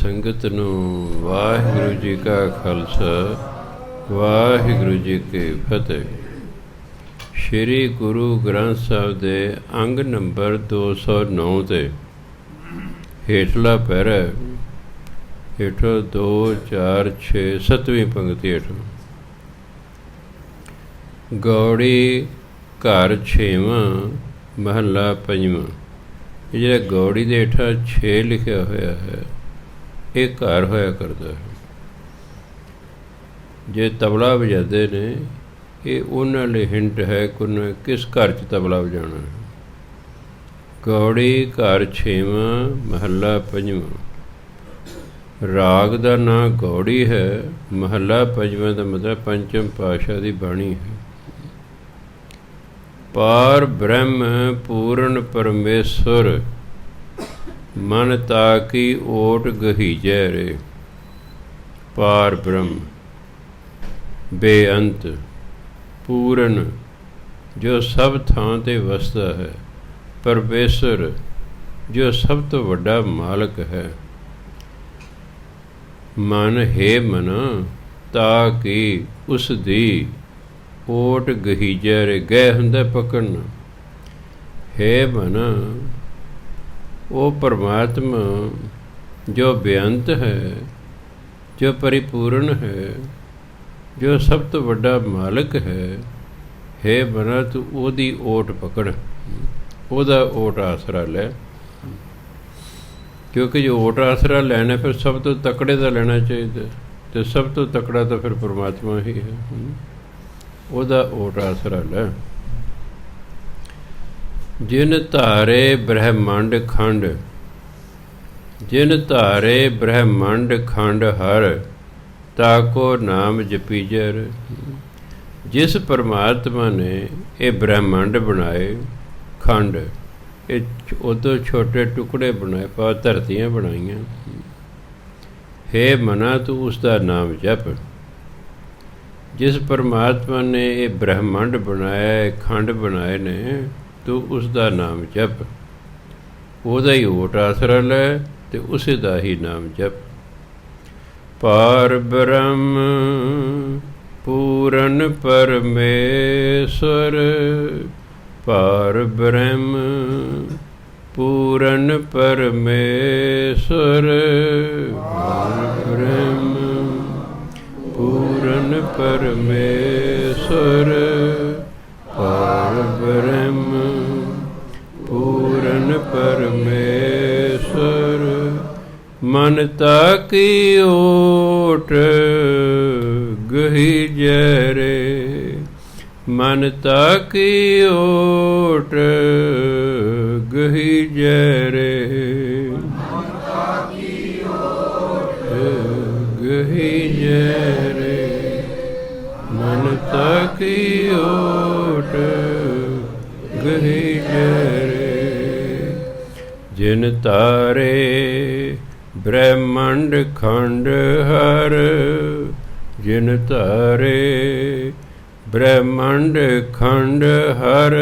ਸੰਗਤ ਨੂੰ ਵਾਹਿਗੁਰੂ ਜੀ ਕਾ ਖਾਲਸਾ ਵਾਹਿਗੁਰੂ ਜੀ ਕੀ ਫਤਿਹ। ਸ਼੍ਰੀ ਗੁਰੂ ਗ੍ਰੰਥ ਸਾਹਿਬ ਦੇ ਅੰਗ ਨੰਬਰ 209 ਤੇ ਹੇਠਲਾ ਪੈਰਾ ਹੇਠੋਂ 2 4 6 7ਵੀਂ ਪੰਕਤੀ ਹੇਠੋਂ ਗੌੜੀ ਘਰ 6ਵਾਂ ਮਹੱਲਾ 5ਵਾਂ। ਇਹ ਜਿਹੜਾ ਗੌੜੀ ਦੇ ਹੇਠਾਂ 6 ਲਿਖਿਆ ਹੋਇਆ ਹੈ ਇਹ ਘਰ ਹੋਇਆ ਕਰਦਾ ਹੈ। ਜੇ ਤਬਲਾ ਵਜਾਉਂਦੇ ਨੇ ਇਹ ਉਹਨਾਂ ਲਈ ਹਿੰਟ ਹੈ ਕਿ ਕਿਸ ਘਰ 'ਚ ਤਬਲਾ ਵਜਾਉਣਾ ਹੈ। ਗੌੜੀ ਘਰ 6ਵਾਂ ਮਹੱਲਾ 5ਵਾਂ। ਰਾਗ ਦਾ ਨਾਂ ਗੌੜੀ ਹੈ। ਮਹੱਲਾ 5ਵਾਂ ਦਾ ਮਤਲਬ ਪੰਚਮ ਪਾਤਸ਼ਾਹ ਦੀ ਬਾਣੀ ਹੈ। ਪਾਰ ਬ੍ਰਹਮ ਪੂਰਨ ਪਰਮੇਸ਼ਵਰ ਮਨ ਤਾਕੀ ਓਟ ਗਹੀਜੈ ਰੇ। ਪਾਰ ਬ੍ਰਹਮ ਬੇਅੰਤ ਪੂਰਨ ਜੋ ਸਭ ਥਾਂ 'ਤੇ ਵਸਦਾ ਹੈ, ਪਰਮੇਸ਼ਵਰ ਜੋ ਸਭ ਤੋਂ ਵੱਡਾ ਮਾਲਕ ਹੈ। ਮਨ ਹੈ ਮਨ ਤਾਕੀ ਉਸ ਦੀ ਓਟ ਗਹੀਜੈ ਰੇ। ਗਏ ਹੁੰਦਾ ਪਕੜਨਾ। ਹੈ ਮਨ ਉਹ ਪਰਮਾਤਮਾ ਜੋ ਬੇਅੰਤ ਹੈ, ਜੋ ਪਰਿਪੂਰਨ ਹੈ, ਜੋ ਸਭ ਤੋਂ ਵੱਡਾ ਮਾਲਕ ਹੈ। ਹੈ ਮਨਾ ਤੂੰ ਉਹਦੀ ਓਟ ਪਕੜ, ਉਹਦਾ ਓਟ ਆਸਰਾ ਲੈ। ਕਿਉਂਕਿ ਜੋ ਓਟ ਆਸਰਾ ਲੈਣਾ ਫਿਰ ਸਭ ਤੋਂ ਤਕੜੇ ਦਾ ਲੈਣਾ ਚਾਹੀਦਾ, ਅਤੇ ਸਭ ਤੋਂ ਤਕੜਾ ਤਾਂ ਫਿਰ ਪਰਮਾਤਮਾ ਹੀ ਹੈ। ਉਹਦਾ ਓਟ ਆਸਰਾ ਲੈ। ਜਿਨ ਧਾਰੇ ਬ੍ਰਹਮੰਡ ਖੰਡ, ਜਿਨ ਧਾਰੇ ਬ੍ਰਹਮੰਡ ਖੰਡ ਹਰ ਤਾਕੋ ਨਾਮ ਜਪੀਜਰ। ਜਿਸ ਪਰਮਾਤਮਾ ਨੇ ਇਹ ਬ੍ਰਹਮੰਡ ਬਣਾਏ, ਖੰਡ ਇਹ ਉਦੋਂ ਛੋਟੇ ਟੁਕੜੇ ਬਣਾਏ, ਪਾ ਧਰਤੀਆਂ ਬਣਾਈਆਂ। ਹੈ ਮਨਾ ਤੂੰ ਉਸ ਦਾ ਨਾਮ ਜਪ। ਜਿਸ ਪਰਮਾਤਮਾ ਨੇ ਇਹ ਬ੍ਰਹਮੰਡ ਬਣਾਇਆ, ਖੰਡ ਬਣਾਏ ਨੇ, ਤੂੰ ਉਸ ਦਾ ਨਾਮ ਜਪ। ਉਹਦਾ ਹੀ ਓਟ ਆਸਰਾ ਲੈ ਅਤੇ ਉਸੇ ਦਾ ਹੀ ਨਾਮ ਜਪ। ਪਾਰ ਬ੍ਰਹਮ ਪੂਰਨ ਪਰਮੇਸ਼ਵਰ, ਪਾਰ ਬ੍ਰਹਮ ਪੂਰਨ ਪਰਮੇਸ਼ਵਰ, ਪਾਰ ਬ੍ਰਹਮ ਪੂਰਨ ਪਰਮੇਸ਼ਵਰ, ਪਾਰ ਬ੍ਰਹਮ ਪੂਰਨ ਪਰਮੇਸ਼ਵਰ। ਮਨ ਤਾਕੀ ਓਟ ਗਹੀਜੈ ਰੇ। ਮਨ ਤਾਕੀ ਓਟ ਗਹੀਜੈ ਰੇ। ਗਹੀਜੈ ਰੇ। ਮਨ ਤਾਕੀ ਓਟ ਗਹੀਜੈ ਰੇ। ਜਿਨ ਤਾਰੇ ਬ੍ਰਹਮੰਡ ਖੰਡ ਹਰ, ਜਿਨ ਧਾਰੇ ਬ੍ਰਹਮੰਡ ਖੰਡ ਹਰ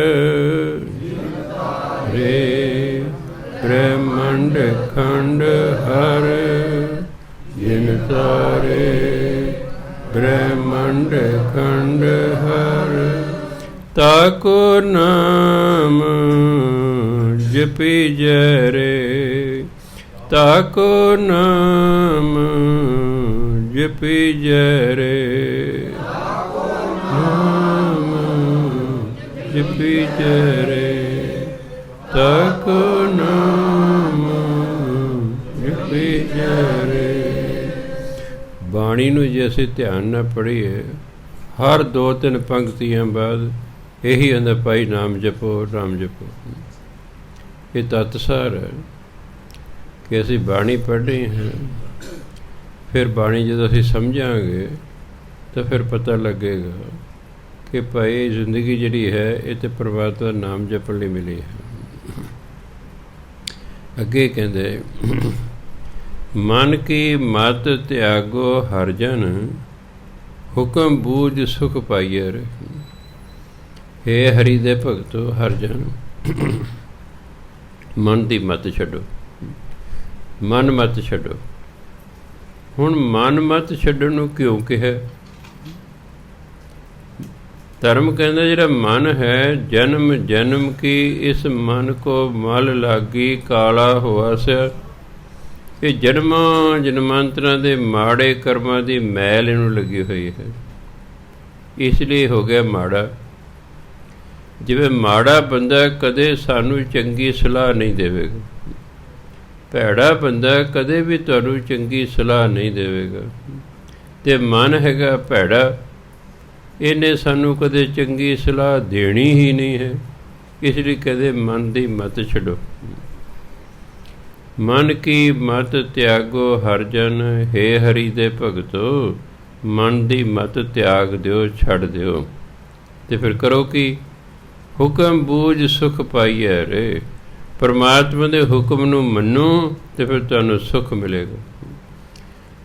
ਰੇ। ਬ੍ਰਹਮੰਡ ਖੰਡ ਹਰ ਜਿਨ ਧਾਰੇ ਬ੍ਰਹਮੰਡ ਖੰਡ ਹਰ ਤਾਕੋ ਨਾਮ ਜਪੀਜੈ ਰੇ। ਤਾਕੋ ਨਾਮ ਜਪੀਜੈ ਰੇ। ਨਾਮ ਜਪੀਜੈ ਰੇ। ਤਾਕੋ ਨਾਮ ਜਪੀਜੈ ਰੇ। ਬਾਣੀ ਨੂੰ ਜੇ ਅਸੀਂ ਧਿਆਨ ਨਾਲ ਪੜ੍ਹੀਏ, ਹਰ 2-3 ਪੰਕਤੀਆਂ ਬਾਅਦ ਇਹੀ ਹੁੰਦਾ, ਭਾਈ ਨਾਮ ਜਪੋ, ਨਾਮ ਜਪੋ। ਇਹ ਤਤਸਾਰ ਹੈ ਕਿ ਅਸੀਂ ਬਾਣੀ ਪੜ੍ਹ ਰਹੇ ਹਾਂ। ਫਿਰ ਬਾਣੀ ਜਦੋਂ ਅਸੀਂ ਸਮਝਾਂਗੇ ਤਾਂ ਫਿਰ ਪਤਾ ਲੱਗੇਗਾ ਕਿ ਭਾਈ ਜ਼ਿੰਦਗੀ ਜਿਹੜੀ ਹੈ ਇਹ ਤਾਂ ਪਰਮਾਤਮਾ ਦਾ ਨਾਮ ਜਪਣ ਲਈ ਮਿਲੀ ਹੈ। ਅੱਗੇ ਕਹਿੰਦੇ ਮਨ ਕੀ ਮਤ ਤਿਆਗੋ ਹਰ ਜਨ, ਹੁਕਮ ਬੂਝ ਸੁਖ ਪਾਈਐ। ਹੇ ਹਰੀ ਦੇ ਭਗਤੋ ਹਰ ਜਨ, ਮਨ ਦੀ ਮਤ ਛੱਡੋ, ਮਨ ਮਤ ਛੱਡੋ। ਹੁਣ ਮਨ ਮਤ ਛੱਡਣ ਨੂੰ ਕਿਉਂ ਕਿਹਾ? ਧਰਮ ਕਹਿੰਦਾ ਜਿਹੜਾ ਮਨ ਹੈ, ਜਨਮ ਜਨਮ ਕੀ ਇਸ ਮਨ ਕੋ ਮਲ ਲਾਗੀ ਕਾਲਾ ਹੋਆ ਸਿਆ। ਇਹ ਜਨਮਾਂ ਜਨਮਾਂਤਰਾਂ ਦੇ ਮਾੜੇ ਕਰਮਾਂ ਦੀ ਮੈਲ ਇਹਨੂੰ ਲੱਗੀ ਹੋਈ ਹੈ, ਇਸ ਲਈ ਹੋ ਗਿਆ ਮਾੜਾ। ਜਿਵੇਂ ਮਾੜਾ ਬੰਦਾ ਕਦੇ ਸਾਨੂੰ ਚੰਗੀ ਸਲਾਹ ਨਹੀਂ ਦੇਵੇਗਾ, ਭੈੜਾ ਬੰਦਾ ਕਦੇ ਵੀ ਤੁਹਾਨੂੰ ਚੰਗੀ ਸਲਾਹ ਨਹੀਂ ਦੇਵੇਗਾ। ਅਤੇ ਮਨ ਹੈਗਾ ਭੈੜਾ, ਇਹਨੇ ਸਾਨੂੰ ਕਦੇ ਚੰਗੀ ਸਲਾਹ ਦੇਣੀ ਹੀ ਨਹੀਂ ਹੈ। ਇਸ ਲਈ ਕਦੇ ਮਨ ਦੀ ਮਤ ਛੱਡੋ। ਮਨ ਕੀ ਮਤ ਤਿਆਗੋ ਹਰ ਜਨ, ਹੇ ਹਰੀ ਦੇ ਭਗਤੋ ਮਨ ਦੀ ਮਤ ਤਿਆਗ ਦਿਓ, ਛੱਡ ਦਿਓ। ਅਤੇ ਫਿਰ ਕਰੋ ਕੀ? ਹੁਕਮ ਬੂਝ ਸੁਖ ਪਾਈਐ ਰੇ। ਪਰਮਾਤਮਾ ਦੇ ਹੁਕਮ ਨੂੰ ਮੰਨੋ ਅਤੇ ਫਿਰ ਤੁਹਾਨੂੰ ਸੁੱਖ ਮਿਲੇਗਾ।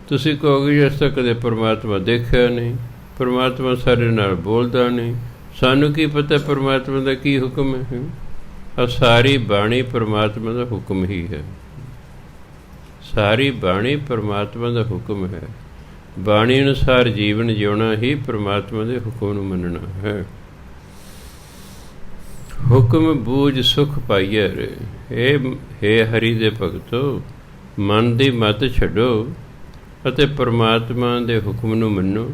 ਤੁਸੀਂ ਕਹੋਗੇ ਜੀ ਅਸੀਂ ਤਾਂ ਕਦੇ ਪਰਮਾਤਮਾ ਦੇਖਿਆ ਨਹੀਂ, ਪਰਮਾਤਮਾ ਸਾਡੇ ਨਾਲ ਬੋਲਦਾ ਨਹੀਂ, ਸਾਨੂੰ ਕੀ ਪਤਾ ਪਰਮਾਤਮਾ ਦਾ ਕੀ ਹੁਕਮ ਹੈ? ਆ ਸਾਰੀ ਬਾਣੀ ਪਰਮਾਤਮਾ ਦਾ ਹੁਕਮ ਹੀ ਹੈ, ਸਾਰੀ ਬਾਣੀ ਪਰਮਾਤਮਾ ਦਾ ਹੁਕਮ ਹੈ। ਬਾਣੀ ਅਨੁਸਾਰ ਜੀਵਨ ਜਿਉਣਾ ਹੀ ਪਰਮਾਤਮਾ ਦੇ ਹੁਕਮ ਨੂੰ ਮੰਨਣਾ ਹੈ। ਹੁਕਮ ਬੂਝ ਸੁਖ ਪਾਈਐ ਰੇ। ਹੇ ਹਰੀ ਦੇ ਭਗਤੋ ਮਨ ਦੀ ਮਤ ਛੱਡੋ ਅਤੇ ਪਰਮਾਤਮਾ ਦੇ ਹੁਕਮ ਨੂੰ ਮੰਨੋ।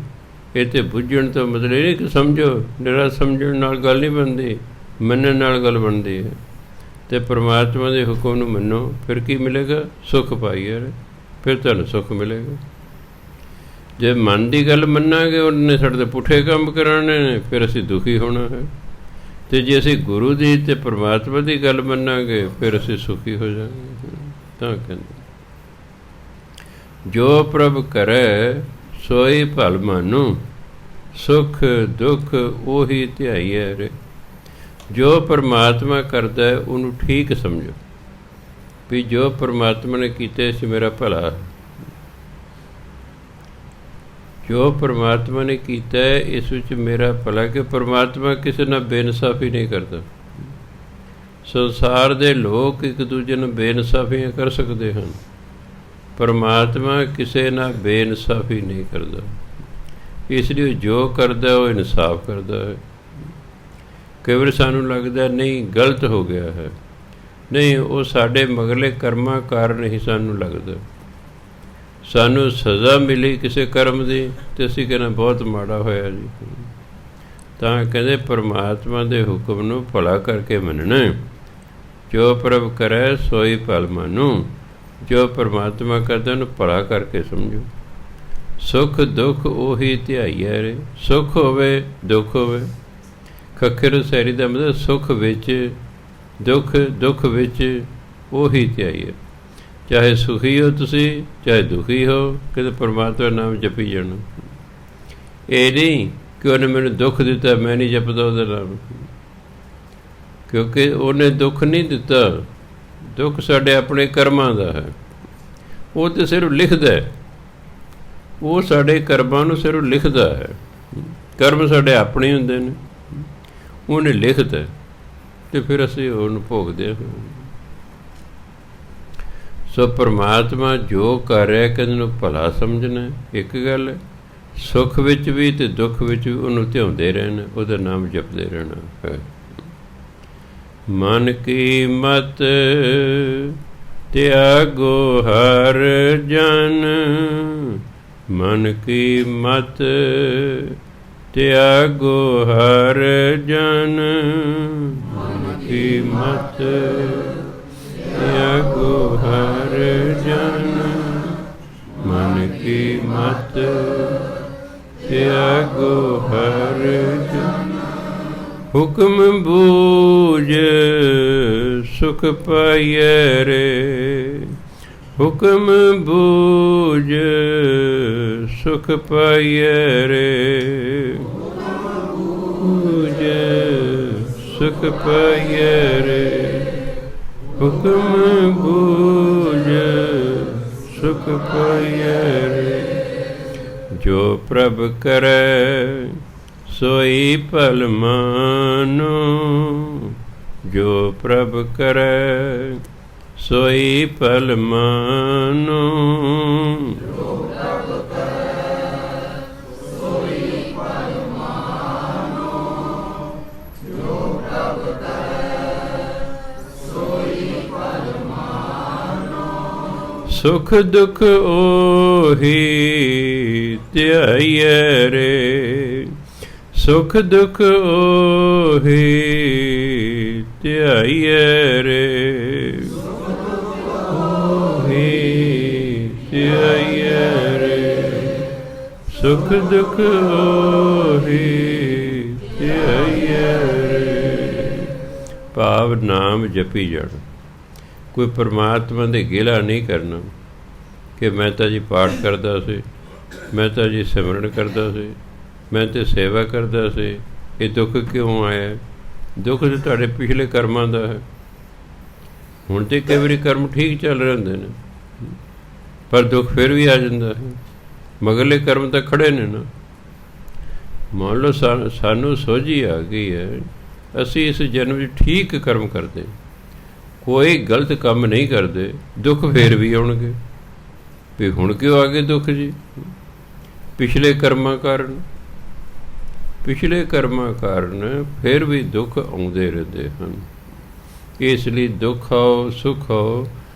ਇਹ ਤਾਂ ਬੁੱਝਣ ਤੋਂ ਮਤਲਬ ਇਹ ਨਹੀਂ ਕਿ ਸਮਝੋ, ਨਿਰਾ ਸਮਝਣ ਨਾਲ ਗੱਲ ਨਹੀਂ ਬਣਦੀ, ਮੰਨਣ ਨਾਲ ਗੱਲ ਬਣਦੀ ਹੈ। ਅਤੇ ਪਰਮਾਤਮਾ ਦੇ ਹੁਕਮ ਨੂੰ ਮੰਨੋ, ਫਿਰ ਕੀ ਮਿਲੇਗਾ? ਸੁੱਖ ਪਾਈਏ, ਫਿਰ ਤੁਹਾਨੂੰ ਸੁੱਖ ਮਿਲੇਗਾ। ਜੇ ਮਨ ਦੀ ਗੱਲ ਮੰਨਾਂਗੇ, ਉਹਨੇ ਸਾਡੇ 'ਤੇ ਪੁੱਠੇ ਕੰਮ ਕਰਾਉਣੇ ਨੇ, ਫਿਰ ਅਸੀਂ ਦੁਖੀ ਹੋਣਾ ਹੈ। ਅਤੇ ਜੇ ਅਸੀਂ ਗੁਰੂ ਦੀ ਅਤੇ ਪਰਮਾਤਮਾ ਦੀ ਗੱਲ ਮੰਨਾਂਗੇ, ਫਿਰ ਅਸੀਂ ਸੁਖੀ ਹੋ ਜਾਵਾਂਗੇ। ਤਾਂ ਕਹਿੰਦੇ ਜੋ ਪ੍ਰਭ ਕਰੈ ਸੋਈ ਭਲ ਮਾਨੋ, ਸੁੱਖ ਦੁੱਖ ਉਹੀ ਧਿਆਈਐ ਰੇ। ਜੋ ਪਰਮਾਤਮਾ ਕਰਦਾ ਉਹਨੂੰ ਠੀਕ ਸਮਝੋ ਵੀ ਜੋ ਪਰਮਾਤਮਾ ਨੇ ਕੀਤਾ ਇਸ ਮੇਰਾ ਭਲਾ, ਜੋ ਪਰਮਾਤਮਾ ਨੇ ਕੀਤਾ ਇਸ ਵਿੱਚ ਮੇਰਾ ਭਲਾ। ਕਿ ਪਰਮਾਤਮਾ ਕਿਸੇ ਨਾਲ ਬੇਇਨਸਾਫੀ ਨਹੀਂ ਕਰਦਾ। ਸੰਸਾਰ ਦੇ ਲੋਕ ਇੱਕ ਦੂਜੇ ਨੂੰ ਬੇਇਨਸਾਫੀਆਂ ਕਰ ਸਕਦੇ ਹਨ, ਪਰਮਾਤਮਾ ਕਿਸੇ ਨਾਲ ਬੇਇਨਸਾਫੀ ਨਹੀਂ ਕਰਦਾ। ਇਸ ਲਈ ਜੋ ਕਰਦਾ ਉਹ ਇਨਸਾਫ ਕਰਦਾ ਹੈ। ਕਈ ਵਾਰ ਸਾਨੂੰ ਲੱਗਦਾ ਨਹੀਂ ਗਲਤ ਹੋ ਗਿਆ ਹੈ, ਨਹੀਂ ਉਹ ਸਾਡੇ ਮਗਰਲੇ ਕਰਮਾਂ ਕਾਰਨ ਹੀ ਸਾਨੂੰ ਲੱਗਦਾ। ਸਾਨੂੰ ਸਜ਼ਾ ਮਿਲੀ ਕਿਸੇ ਕਰਮ ਦੀ ਅਤੇ ਅਸੀਂ ਕਹਿੰਦੇ ਬਹੁਤ ਮਾੜਾ ਹੋਇਆ ਜੀ। ਤਾਂ ਕਹਿੰਦੇ ਪਰਮਾਤਮਾ ਦੇ ਹੁਕਮ ਨੂੰ ਭਲਾ ਕਰਕੇ ਮੰਨਣਾ। ਜੋ ਪ੍ਰਭ ਕਰੈ ਸੋਈ ਭਲ ਮਾਨੋ। ਜੋ ਪਰਮਾਤਮਾ ਕਰਦਾ ਉਹਨੂੰ ਭਲਾ ਕਰਕੇ ਸਮਝੋ। ਸੁੱਖ ਦੁੱਖ ਉਹੀ ਧਿਆਈਐ ਰੇ। ਸੁੱਖ ਹੋਵੇ ਦੁੱਖ ਹੋਵੇ, ਖੱਖਰ ਸੈਰੀ ਦਾ ਮਤਲਬ ਸੁੱਖ ਵਿੱਚ ਦੁੱਖ, ਦੁੱਖ ਵਿੱਚ ਉਹੀ ਧਿਆਈਐ। ਚਾਹੇ ਸੁਖੀ ਹੋ ਤੁਸੀਂ, ਚਾਹੇ ਦੁਖੀ ਹੋ, ਕਿਤੇ ਪਰਮਾਤਮਾ ਨਾਮ ਜਪੀ ਜਾਣਾ। ਇਹ ਨਹੀਂ ਕਿ ਉਹਨੇ ਮੈਨੂੰ ਦੁੱਖ ਦਿੱਤਾ ਮੈਂ ਨਹੀਂ ਜਪਦਾ ਉਹਦਾ ਨਾਮ, ਕਿਉਂਕਿ ਉਹਨੇ ਦੁੱਖ ਨਹੀਂ ਦਿੱਤਾ। ਦੁੱਖ ਸਾਡੇ ਆਪਣੇ ਕਰਮਾਂ ਦਾ ਹੈ। ਉਹ ਤਾਂ ਸਿਰਫ ਲਿਖਦਾ ਹੈ, ਉਹ ਸਾਡੇ ਕਰਮਾਂ ਨੂੰ ਸਿਰਫ ਲਿਖਦਾ ਹੈ। ਕਰਮ ਸਾਡੇ ਆਪਣੇ ਹੁੰਦੇ ਨੇ, ਉਹਨੇ ਲਿਖਤਾ ਅਤੇ ਫਿਰ ਅਸੀਂ ਉਹਨੂੰ ਭੋਗਦੇ ਹਾਂ। ਸੋ ਪਰਮਾਤਮਾ ਜੋ ਕਰ ਰਿਹਾ ਕਿ ਉਹਨੂੰ ਭਲਾ ਸਮਝਣਾ ਇੱਕ ਗੱਲ ਹੈ, ਸੁੱਖ ਵਿੱਚ ਵੀ ਅਤੇ ਦੁੱਖ ਵਿੱਚ ਵੀ ਉਹਨੂੰ ਧਿਆਉਂਦੇ ਰਹਿਣਾ, ਉਹਦਾ ਨਾਮ ਜਪਦੇ ਰਹਿਣਾ ਹੈ। ਮਨ ਕੀ ਮਤ ਤਿਆਗੋ ਹਰ ਜਨ, ਮਨ ਕੀ ਮਤ ਤਿਆਗੋ ਹਰ ਜਨ, ਮਨ ਕੀ ਮਤ ਤਿਆਗੋ ਹਰ ਜਨ, ਮਨ ਕੀ ਮਤ ਤਿਆਗੋ ਹਰ ਜਨ। ਹੁਕਮ ਬੂਝ ਸੁਖ ਪਾਈਐ ਰੇ। ਹੁਕਮ ਬੂਝ ਸੁਖ ਪਾਈਐ ਰੇ। ਬੂਝ ਸੁਖ ਪਾਈਐ ਰੇ। ਹੁਕਮ ਬੂਝ ਸੁਖ ਪਾਈਐ ਰੇ। ਜੋ ਪ੍ਰਭ ਕਰੈ ਸੋਈ ਭਲ ਮਾਨੋ। ਜੋ ਪ੍ਰਭ ਕਰੈ ਸੋਈ ਭਲ ਮਾਨੋ। ਸੁਖ ਦੁਖ ਓਹੀ ਧਿਆਈਐ ਰੇ, ਸੁਖ ਦੁਖ ਓਹੀ ਧਿਆਈਐ ਰੇ, ਓਹੀ ਧਿਆਈਐ ਰੇ, ਸੁਖ ਦੁਖ ਓਹੀ ਧਿਆਈਐ ਰੇ। ਭਾਵ ਨਾਮ ਜਪੀ ਜਾਣਾ। ਕੋਈ ਪਰਮਾਤਮਾ ਦੇ ਗਿਲਾ ਨਹੀਂ ਕਰਨਾ ਕਿ ਮੈਂ ਤਾਂ ਜੀ ਪਾਠ ਕਰਦਾ ਸੀ, ਮੈਂ ਤਾਂ ਜੀ ਸਿਮਰਨ ਕਰਦਾ ਸੀ, ਮੈਂ ਤਾਂ ਸੇਵਾ ਕਰਦਾ ਸੀ, ਇਹ ਦੁੱਖ ਕਿਉਂ ਆਇਆ? ਦੁੱਖ ਤਾਂ ਤੁਹਾਡੇ ਪਿਛਲੇ ਕਰਮਾਂ ਦਾ ਹੈ। ਹੁਣ ਤਾਂ ਕਈ ਵਾਰੀ ਕਰਮ ਠੀਕ ਚੱਲ ਰਹੇ ਹੁੰਦੇ ਨੇ, ਪਰ ਦੁੱਖ ਫਿਰ ਵੀ ਆ ਜਾਂਦਾ ਹੈ। ਮਗਰਲੇ ਕਰਮ ਤਾਂ ਖੜ੍ਹੇ ਨੇ ਨਾ। ਮੰਨ ਲਓ ਸਾਨੂੰ ਸੋਝੀ ਆ ਗਈ ਹੈ, ਅਸੀਂ ਇਸ ਜਨਮ ਵਿੱਚ ਠੀਕ ਕਰਮ ਕਰਦੇ, ਕੋਈ ਗਲਤ ਕੰਮ ਨਹੀਂ ਕਰਦੇ, ਦੁੱਖ ਫੇਰ ਵੀ ਆਉਣਗੇ। ਵੀ ਹੁਣ ਕਿਉਂ ਆ ਗਏ ਦੁੱਖ ਜੀ? ਪਿਛਲੇ ਕਰਮਾਂ ਕਾਰਨ, ਪਿਛਲੇ ਕਰਮਾਂ ਕਾਰਨ ਫਿਰ ਵੀ ਦੁੱਖ ਆਉਂਦੇ ਰਹਿੰਦੇ ਹਨ। ਇਸ ਲਈ ਦੁੱਖ ਆਓ ਸੁੱਖ ਆਓ,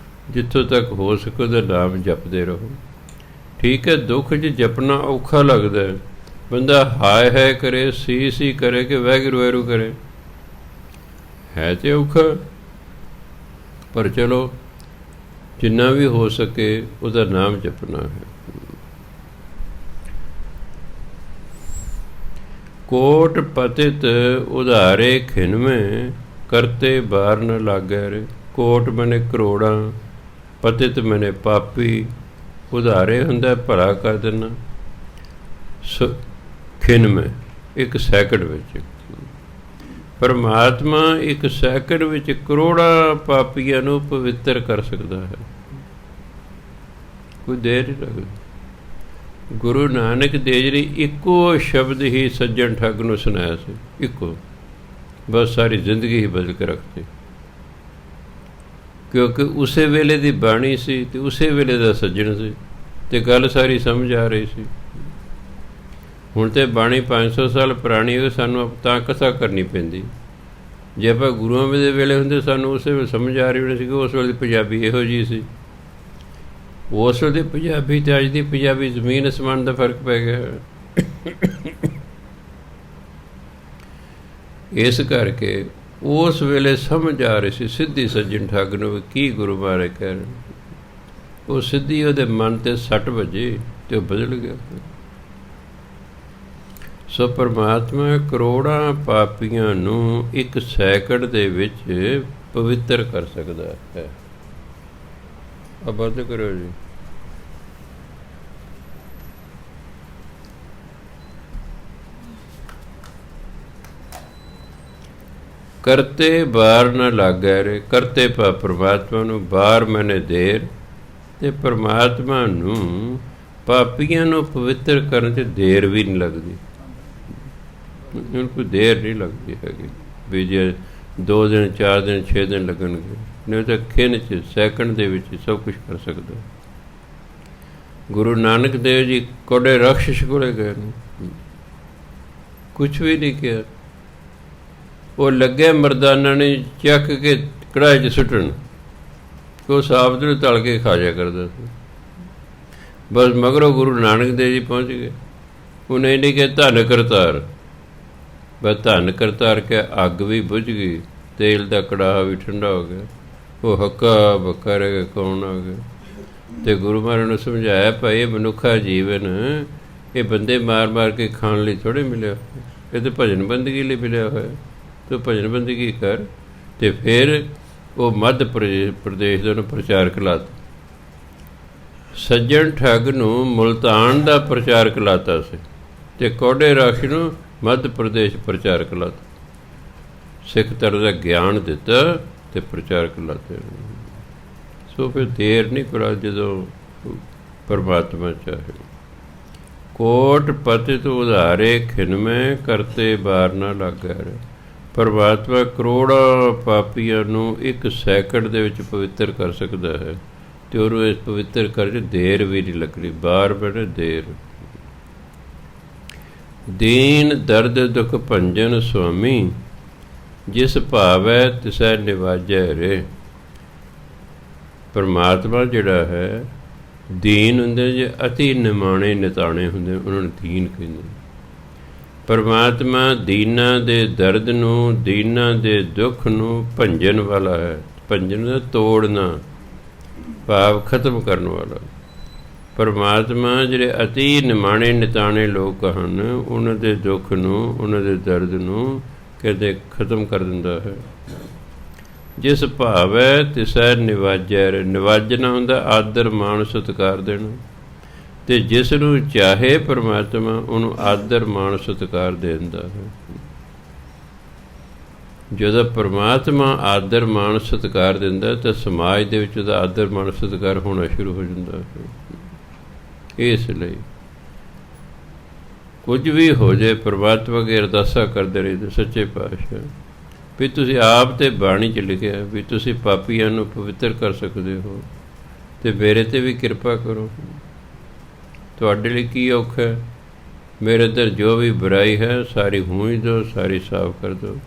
ਜਿੱਥੋਂ ਤੱਕ ਹੋ ਸਕੇ ਉਹਦਾ ਨਾਮ ਜਪਦੇ ਰਹੋ। ਠੀਕ ਹੈ, ਦੁੱਖ 'ਚ ਜਪਣਾ ਔਖਾ ਲੱਗਦਾ, ਬੰਦਾ ਹਾਏ ਹਾਏ ਕਰੇ, ਸੀ ਕਰੇ ਕਿ ਵਾਹਿਗੁਰੂ ਵਾਹਿਗੁਰੂ ਕਰੇ, ਹੈ ਤੇ ਔਖਾ, ਪਰ ਚਲੋ ਜਿੰਨਾ ਵੀ ਹੋ ਸਕੇ ਉਹਦਾ ਨਾਮ ਜਪਣਾ ਹੈ। ਕੋਟ ਪਤਿਤ ਉਧਾਰੇ ਖਿਨਵੇਂ, ਕਰਤੇ ਬਾਰ ਨ ਲਾਗੈ ਰੇ। ਕੋਟ ਮੈਨੇ ਕਰੋੜਾਂ, ਪਤਿਤ ਮੈਨੇ ਪਾਪੀ, ਉਧਾਰੇ ਹੁੰਦਾ ਭਲਾ ਕਰ ਦੇਣਾ, ਖਿਨਵੇਂ ਇੱਕ ਸੈਕਿੰਡ ਵਿੱਚ। ਪਰਮਾਤਮਾ ਇੱਕ ਸੈਕਿੰਡ ਵਿੱਚ ਕਰੋੜਾਂ ਪਾਪੀਆਂ ਨੂੰ ਪਵਿੱਤਰ ਕਰ ਸਕਦਾ ਹੈ, ਕੋਈ ਦੇਰ ਨਹੀਂ ਲੱਗਦੀ। ਗੁਰੂ ਨਾਨਕ ਦੇਵ ਜੀ ਨੇ ਇੱਕੋ ਸ਼ਬਦ ਹੀ ਸੱਜਣ ਠੱਗ ਨੂੰ ਸੁਣਾਇਆ ਸੀ, ਇੱਕੋ, ਬਸ ਸਾਰੀ ਜ਼ਿੰਦਗੀ ਹੀ ਬਦਲ ਕੇ ਰੱਖਤੀ, ਕਿਉਂਕਿ ਉਸੇ ਵੇਲੇ ਦੀ ਬਾਣੀ ਸੀ ਅਤੇ ਉਸੇ ਵੇਲੇ ਦਾ ਸੱਜਣ ਸੀ ਅਤੇ ਗੱਲ ਸਾਰੀ ਸਮਝ ਆ ਰਹੀ ਸੀ। ਹੁਣ ਤਾਂ ਬਾਣੀ 500 ਸਾਲ ਪੁਰਾਣੀ ਹੋਵੇ, ਸਾਨੂੰ ਤਾਂ ਕਥਾ ਕਰਨੀ ਪੈਂਦੀ। ਜੇ ਆਪਾਂ ਗੁਰੂਆਂ ਦੇ ਵੇਲੇ ਹੁੰਦੇ, ਸਾਨੂੰ ਉਸੇ ਵੇਲੇ ਸਮਝ ਆ ਰਹੀ ਹੋਣੀ ਸੀ ਕਿ ਉਸ ਵੇਲੇ ਦੀ ਪੰਜਾਬੀ ਇਹੋ ਜਿਹੀ ਸੀ। ਉਸ ਵੇਲੇ ਦੀ ਪੰਜਾਬੀ ਅਤੇ ਅੱਜ ਦੀ ਪੰਜਾਬੀ ਜ਼ਮੀਨ ਅਸਮਾਨ ਦਾ ਫਰਕ ਪੈ ਗਿਆ। ਇਸ ਕਰਕੇ ਉਸ ਵੇਲੇ ਸਮਝ ਆ ਰਹੀ ਸੀ ਸਿੱਧੀ ਸੱਜਣ ਠੱਗ ਨੂੰ ਕੀ ਗੁਰੂ ਮਹਾਰਾਜ ਕਹਿ ਰਹੇ। ਉਹ ਸਿੱਧੀ ਉਹਦੇ ਮਨ 'ਤੇ ਸੱਟ ਵੱਜੀ ਅਤੇ ਉਹ ਬਦਲ ਗਿਆ। ਸੋ ਪਰਮਾਤਮਾ ਕਰੋੜਾਂ ਪਾਪੀਆਂ ਨੂੰ ਇੱਕ ਸੈਕਿੰਡ ਦੇ ਵਿੱਚ ਪਵਿੱਤਰ ਕਰ ਸਕਦਾ ਹੈ। ਬੰਦ ਕਰੋ ਜੀ। ਕਰਤੇ ਬਾਰ ਨਾ ਲਾਗੈ ਰੇ, ਕਰਤੇ ਪਰਮਾਤਮਾ ਨੂੰ, ਬਾਰ ਮੈਨੇ ਦੇਰ, ਅਤੇ ਪਰਮਾਤਮਾ ਨੂੰ ਪਾਪੀਆਂ ਨੂੰ ਪਵਿੱਤਰ ਕਰਨ 'ਚ ਦੇਰ ਵੀ ਨਹੀਂ ਲੱਗਦੀ। ਹੁਣ ਕੋਈ ਦੇਰ ਨਹੀਂ ਲੱਗਦੀ ਹੈਗੀ ਵੀ ਜੇ 2 ਦਿਨ 4 ਦਿਨ 6 ਦਿਨ ਲੱਗਣਗੇ, ਨਹੀਂ ਤਾਂ ਖਿੰਨ 'ਚ ਸੈਕਿੰਡ ਦੇ ਵਿੱਚ ਸਭ ਕੁਛ ਕਰ ਸਕਦਾ। ਗੁਰੂ ਨਾਨਕ ਦੇਵ ਜੀ ਕੋਡੇ ਰਖਸ਼ਿਸ਼ ਕੋਲੇ ਗਏ ਨੇ, ਕੁਛ ਵੀ ਨਹੀਂ ਕਿਹਾ। ਉਹ ਲੱਗੇ ਮਰਦਾਨਾ ਨੇ ਚੱਕ ਕੇ ਕੜਾਹੀ 'ਚ ਸੁੱਟਣ, ਉਹ ਸਾਬਤ ਨੂੰ ਤਲ ਕੇ ਖਾ ਜਾ ਕਰਦਾ ਸੀ। ਬਸ ਮਗਰੋਂ ਗੁਰੂ ਨਾਨਕ ਦੇਵ ਜੀ ਪਹੁੰਚ ਗਏ। ਉਹਨੇ ਨਹੀਂ ਕਿਹਾ ਧੰਨ ਕਰਤਾਰ, ਬਸ ਧੰਨ ਕਰਤਾਰ ਕੇ ਅੱਗ ਵੀ ਬੁਝ ਗਈ, ਤੇਲ ਦਾ ਕੜਾਹਾ ਵੀ ਠੰਡਾ ਹੋ ਗਿਆ। ਉਹ ਹੱਕਾ ਬੱਕਾ ਰਹਿ ਗਿਆ, ਕੌਣ ਆ ਗਿਆ? ਅਤੇ ਗੁਰੂ ਮਹਾਰਾਜ ਨੂੰ ਸਮਝਾਇਆ, ਭਾਈ ਇਹ ਮਨੁੱਖਾ ਜੀਵਨ, ਇਹ ਬੰਦੇ ਮਾਰ ਮਾਰ ਕੇ ਖਾਣ ਲਈ ਥੋੜ੍ਹੇ ਮਿਲਿਆ, ਇਹ ਤਾਂ ਭਜਨ ਬੰਦਗੀ ਲਈ ਮਿਲਿਆ ਹੋਇਆ। ਤੂੰ ਭਜਨ ਬੰਦਗੀ ਕਰ। ਅਤੇ ਫਿਰ ਉਹ ਮੱਧ ਪ੍ਰਦੇਸ਼ ਦੇ ਉਹਨੂੰ ਪ੍ਰਚਾਰਕ ਲਾਤਾ। ਸੱਜਣ ਠੱਗ ਨੂੰ ਮੁਲਤਾਨ ਦਾ ਪ੍ਰਚਾਰਕ ਲਾਤਾ ਸੀ, ਅਤੇ ਕੋਡੇ ਰਾਖਸ਼ ਨੂੰ ਮੱਧ ਪ੍ਰਦੇਸ਼ ਪ੍ਰਚਾਰਕ ਲਾਤਾ। ਸਿੱਖ ਧਰਮ ਦਾ ਗਿਆਨ ਦਿੱਤਾ ਅਤੇ ਪ੍ਰਚਾਰਕ ਲਾਤੇ। ਸੋ ਫਿਰ ਦੇਰ ਨਹੀਂ ਕਰਾ ਜਦੋਂ ਪਰਮਾਤਮਾ ਚਾਹੇ। ਕੋਟ ਪਤਿਤ ਉਧਾਰੇ ਖਿਨਵੇਂ, ਕਰਤੇ ਬਾਰ ਨਾ ਲਾਗੈ ਰੇ। ਪਰਮਾਤਮਾ ਕਰੋੜਾਂ ਪਾਪੀਆਂ ਨੂੰ ਇੱਕ ਸੈਕਿੰਡ ਦੇ ਵਿੱਚ ਪਵਿੱਤਰ ਕਰ ਸਕਦਾ ਹੈ, ਅਤੇ ਉਹਨੂੰ ਇਸ ਪਵਿੱਤਰ ਕਰਕੇ ਦੇਰ ਵੀ ਨਹੀਂ ਲੱਗਣੀ। ਬਾਰ ਬਣੇ ਦੇਰ। ਦੀਨ ਦਰਦ ਦੁਖ ਭੰਜਨ ਸੁਆਮੀ, ਜਿਸ ਭਾਵੈ ਤਿਸੈ ਨਿਵਾਜੈ ਰੇ। ਪਰਮਾਤਮਾ ਜਿਹੜਾ ਹੈ ਦੀਨ ਹੁੰਦੇ, ਜੇ ਅਤੀ ਨਿਮਾਣੇ ਨਿਤਾਣੇ ਹੁੰਦੇ ਉਹਨਾਂ ਨੂੰ ਦੀਨ ਕਹਿੰਦੇ। ਪਰਮਾਤਮਾ ਦੀਨਾਂ ਦੇ ਦਰਦ ਨੂੰ, ਦੀਨਾਂ ਦੇ ਦੁੱਖ ਨੂੰ ਭੰਜਨ ਵਾਲਾ ਹੈ। ਭੰਜਨ ਦਾ ਤੋੜਨਾ, ਭਾਵ ਖਤਮ ਕਰਨ ਵਾਲਾ। ਪਰਮਾਤਮਾ ਜਿਹੜੇ ਅਤੀ ਨਿਮਾਣੇ ਨਿਤਾਣੇ ਲੋਕ ਹਨ, ਉਹਨਾਂ ਦੇ ਦੁੱਖ ਨੂੰ, ਉਹਨਾਂ ਦੇ ਦਰਦ ਨੂੰ ਕਿਤੇ ਖਤਮ ਕਰ ਦਿੰਦਾ ਹੈ। ਜਿਸ ਭਾਵੈ ਤਿਸੈ ਨਿਵਾਜੈ। ਨਿਵਾਜਣਾ ਹੁੰਦਾ ਆਦਰ ਮਾਣ ਸਤਿਕਾਰ ਦੇਣਾ, ਅਤੇ ਜਿਸ ਨੂੰ ਚਾਹੇ ਪਰਮਾਤਮਾ ਉਹਨੂੰ ਆਦਰ ਮਾਣ ਸਤਿਕਾਰ ਦੇ ਦਿੰਦਾ ਹੈ। ਜਦੋਂ ਪਰਮਾਤਮਾ ਆਦਰ ਮਾਣ ਸਤਿਕਾਰ ਦਿੰਦਾ ਤਾਂ ਸਮਾਜ ਦੇ ਵਿੱਚ ਉਹਦਾ ਆਦਰ ਮਾਣ ਸਤਿਕਾਰ ਹੋਣਾ ਸ਼ੁਰੂ ਹੋ ਜਾਂਦਾ ਹੈ। ਇਸ ਲਈ ਕੁਝ ਵੀ ਹੋ ਜਾਏ, ਪਰਮਾਤਮਾ ਅੱਗੇ ਅਰਦਾਸਾਂ ਕਰਦੇ ਰਹਿੰਦੇ ਸੱਚੇ ਪਾਤਸ਼ਾਹ ਵੀ ਤੁਸੀਂ ਆਪ ਤੇ ਬਾਣੀ 'ਚ ਲਿਖਿਆ ਵੀ ਤੁਸੀਂ ਪਾਪੀਆਂ ਨੂੰ ਪਵਿੱਤਰ ਕਰ ਸਕਦੇ ਹੋ, ਅਤੇ ਮੇਰੇ 'ਤੇ ਵੀ ਕਿਰਪਾ ਕਰੋ। ਤੁਹਾਡੇ ਲਈ ਕੀ ਔਖਾ ਹੈ? ਮੇਰੇ ਅੰਦਰ ਜੋ ਵੀ ਬੁਰਾਈ ਹੈ ਸਾਰੀ ਹੂੰਝ ਦਿਓ, ਸਾਰੀ ਸਾਫ਼ ਕਰ ਦਿਓ,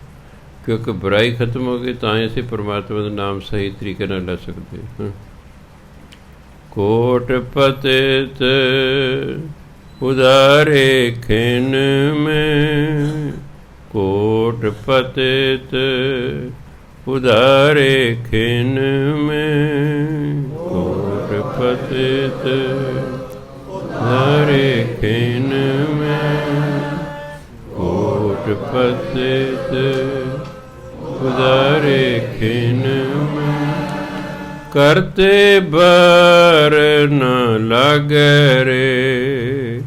ਕਿਉਂਕਿ ਬੁਰਾਈ ਖਤਮ ਹੋ ਗਈ ਤਾਂ ਹੀ ਅਸੀਂ ਪਰਮਾਤਮਾ ਦਾ ਨਾਮ ਸਹੀ ਤਰੀਕੇ ਨਾਲ ਲੈ ਸਕਦੇ ਹਾਂ। ਕੋਟ ਪਤਿਤ ਉਦਾਰੇ ਖਿਨ ਮੈਂ, ਕੋਟ ਪਤਿਤ ਉਦਾਰੇ ਖਿਨ ਮੈਂ, ਕੋਟ ਪਤਿਤ ਉਦਾਰੇ ਖਿਨ ਮੈਂ, ਕੋਟ ਪਤਿਤ ਉਦਾਰੇ ਖਿਨ ਮੈਂ। ਕਰਤੇ ਬਰ ਨ ਲਾਗੈ ਰੇ,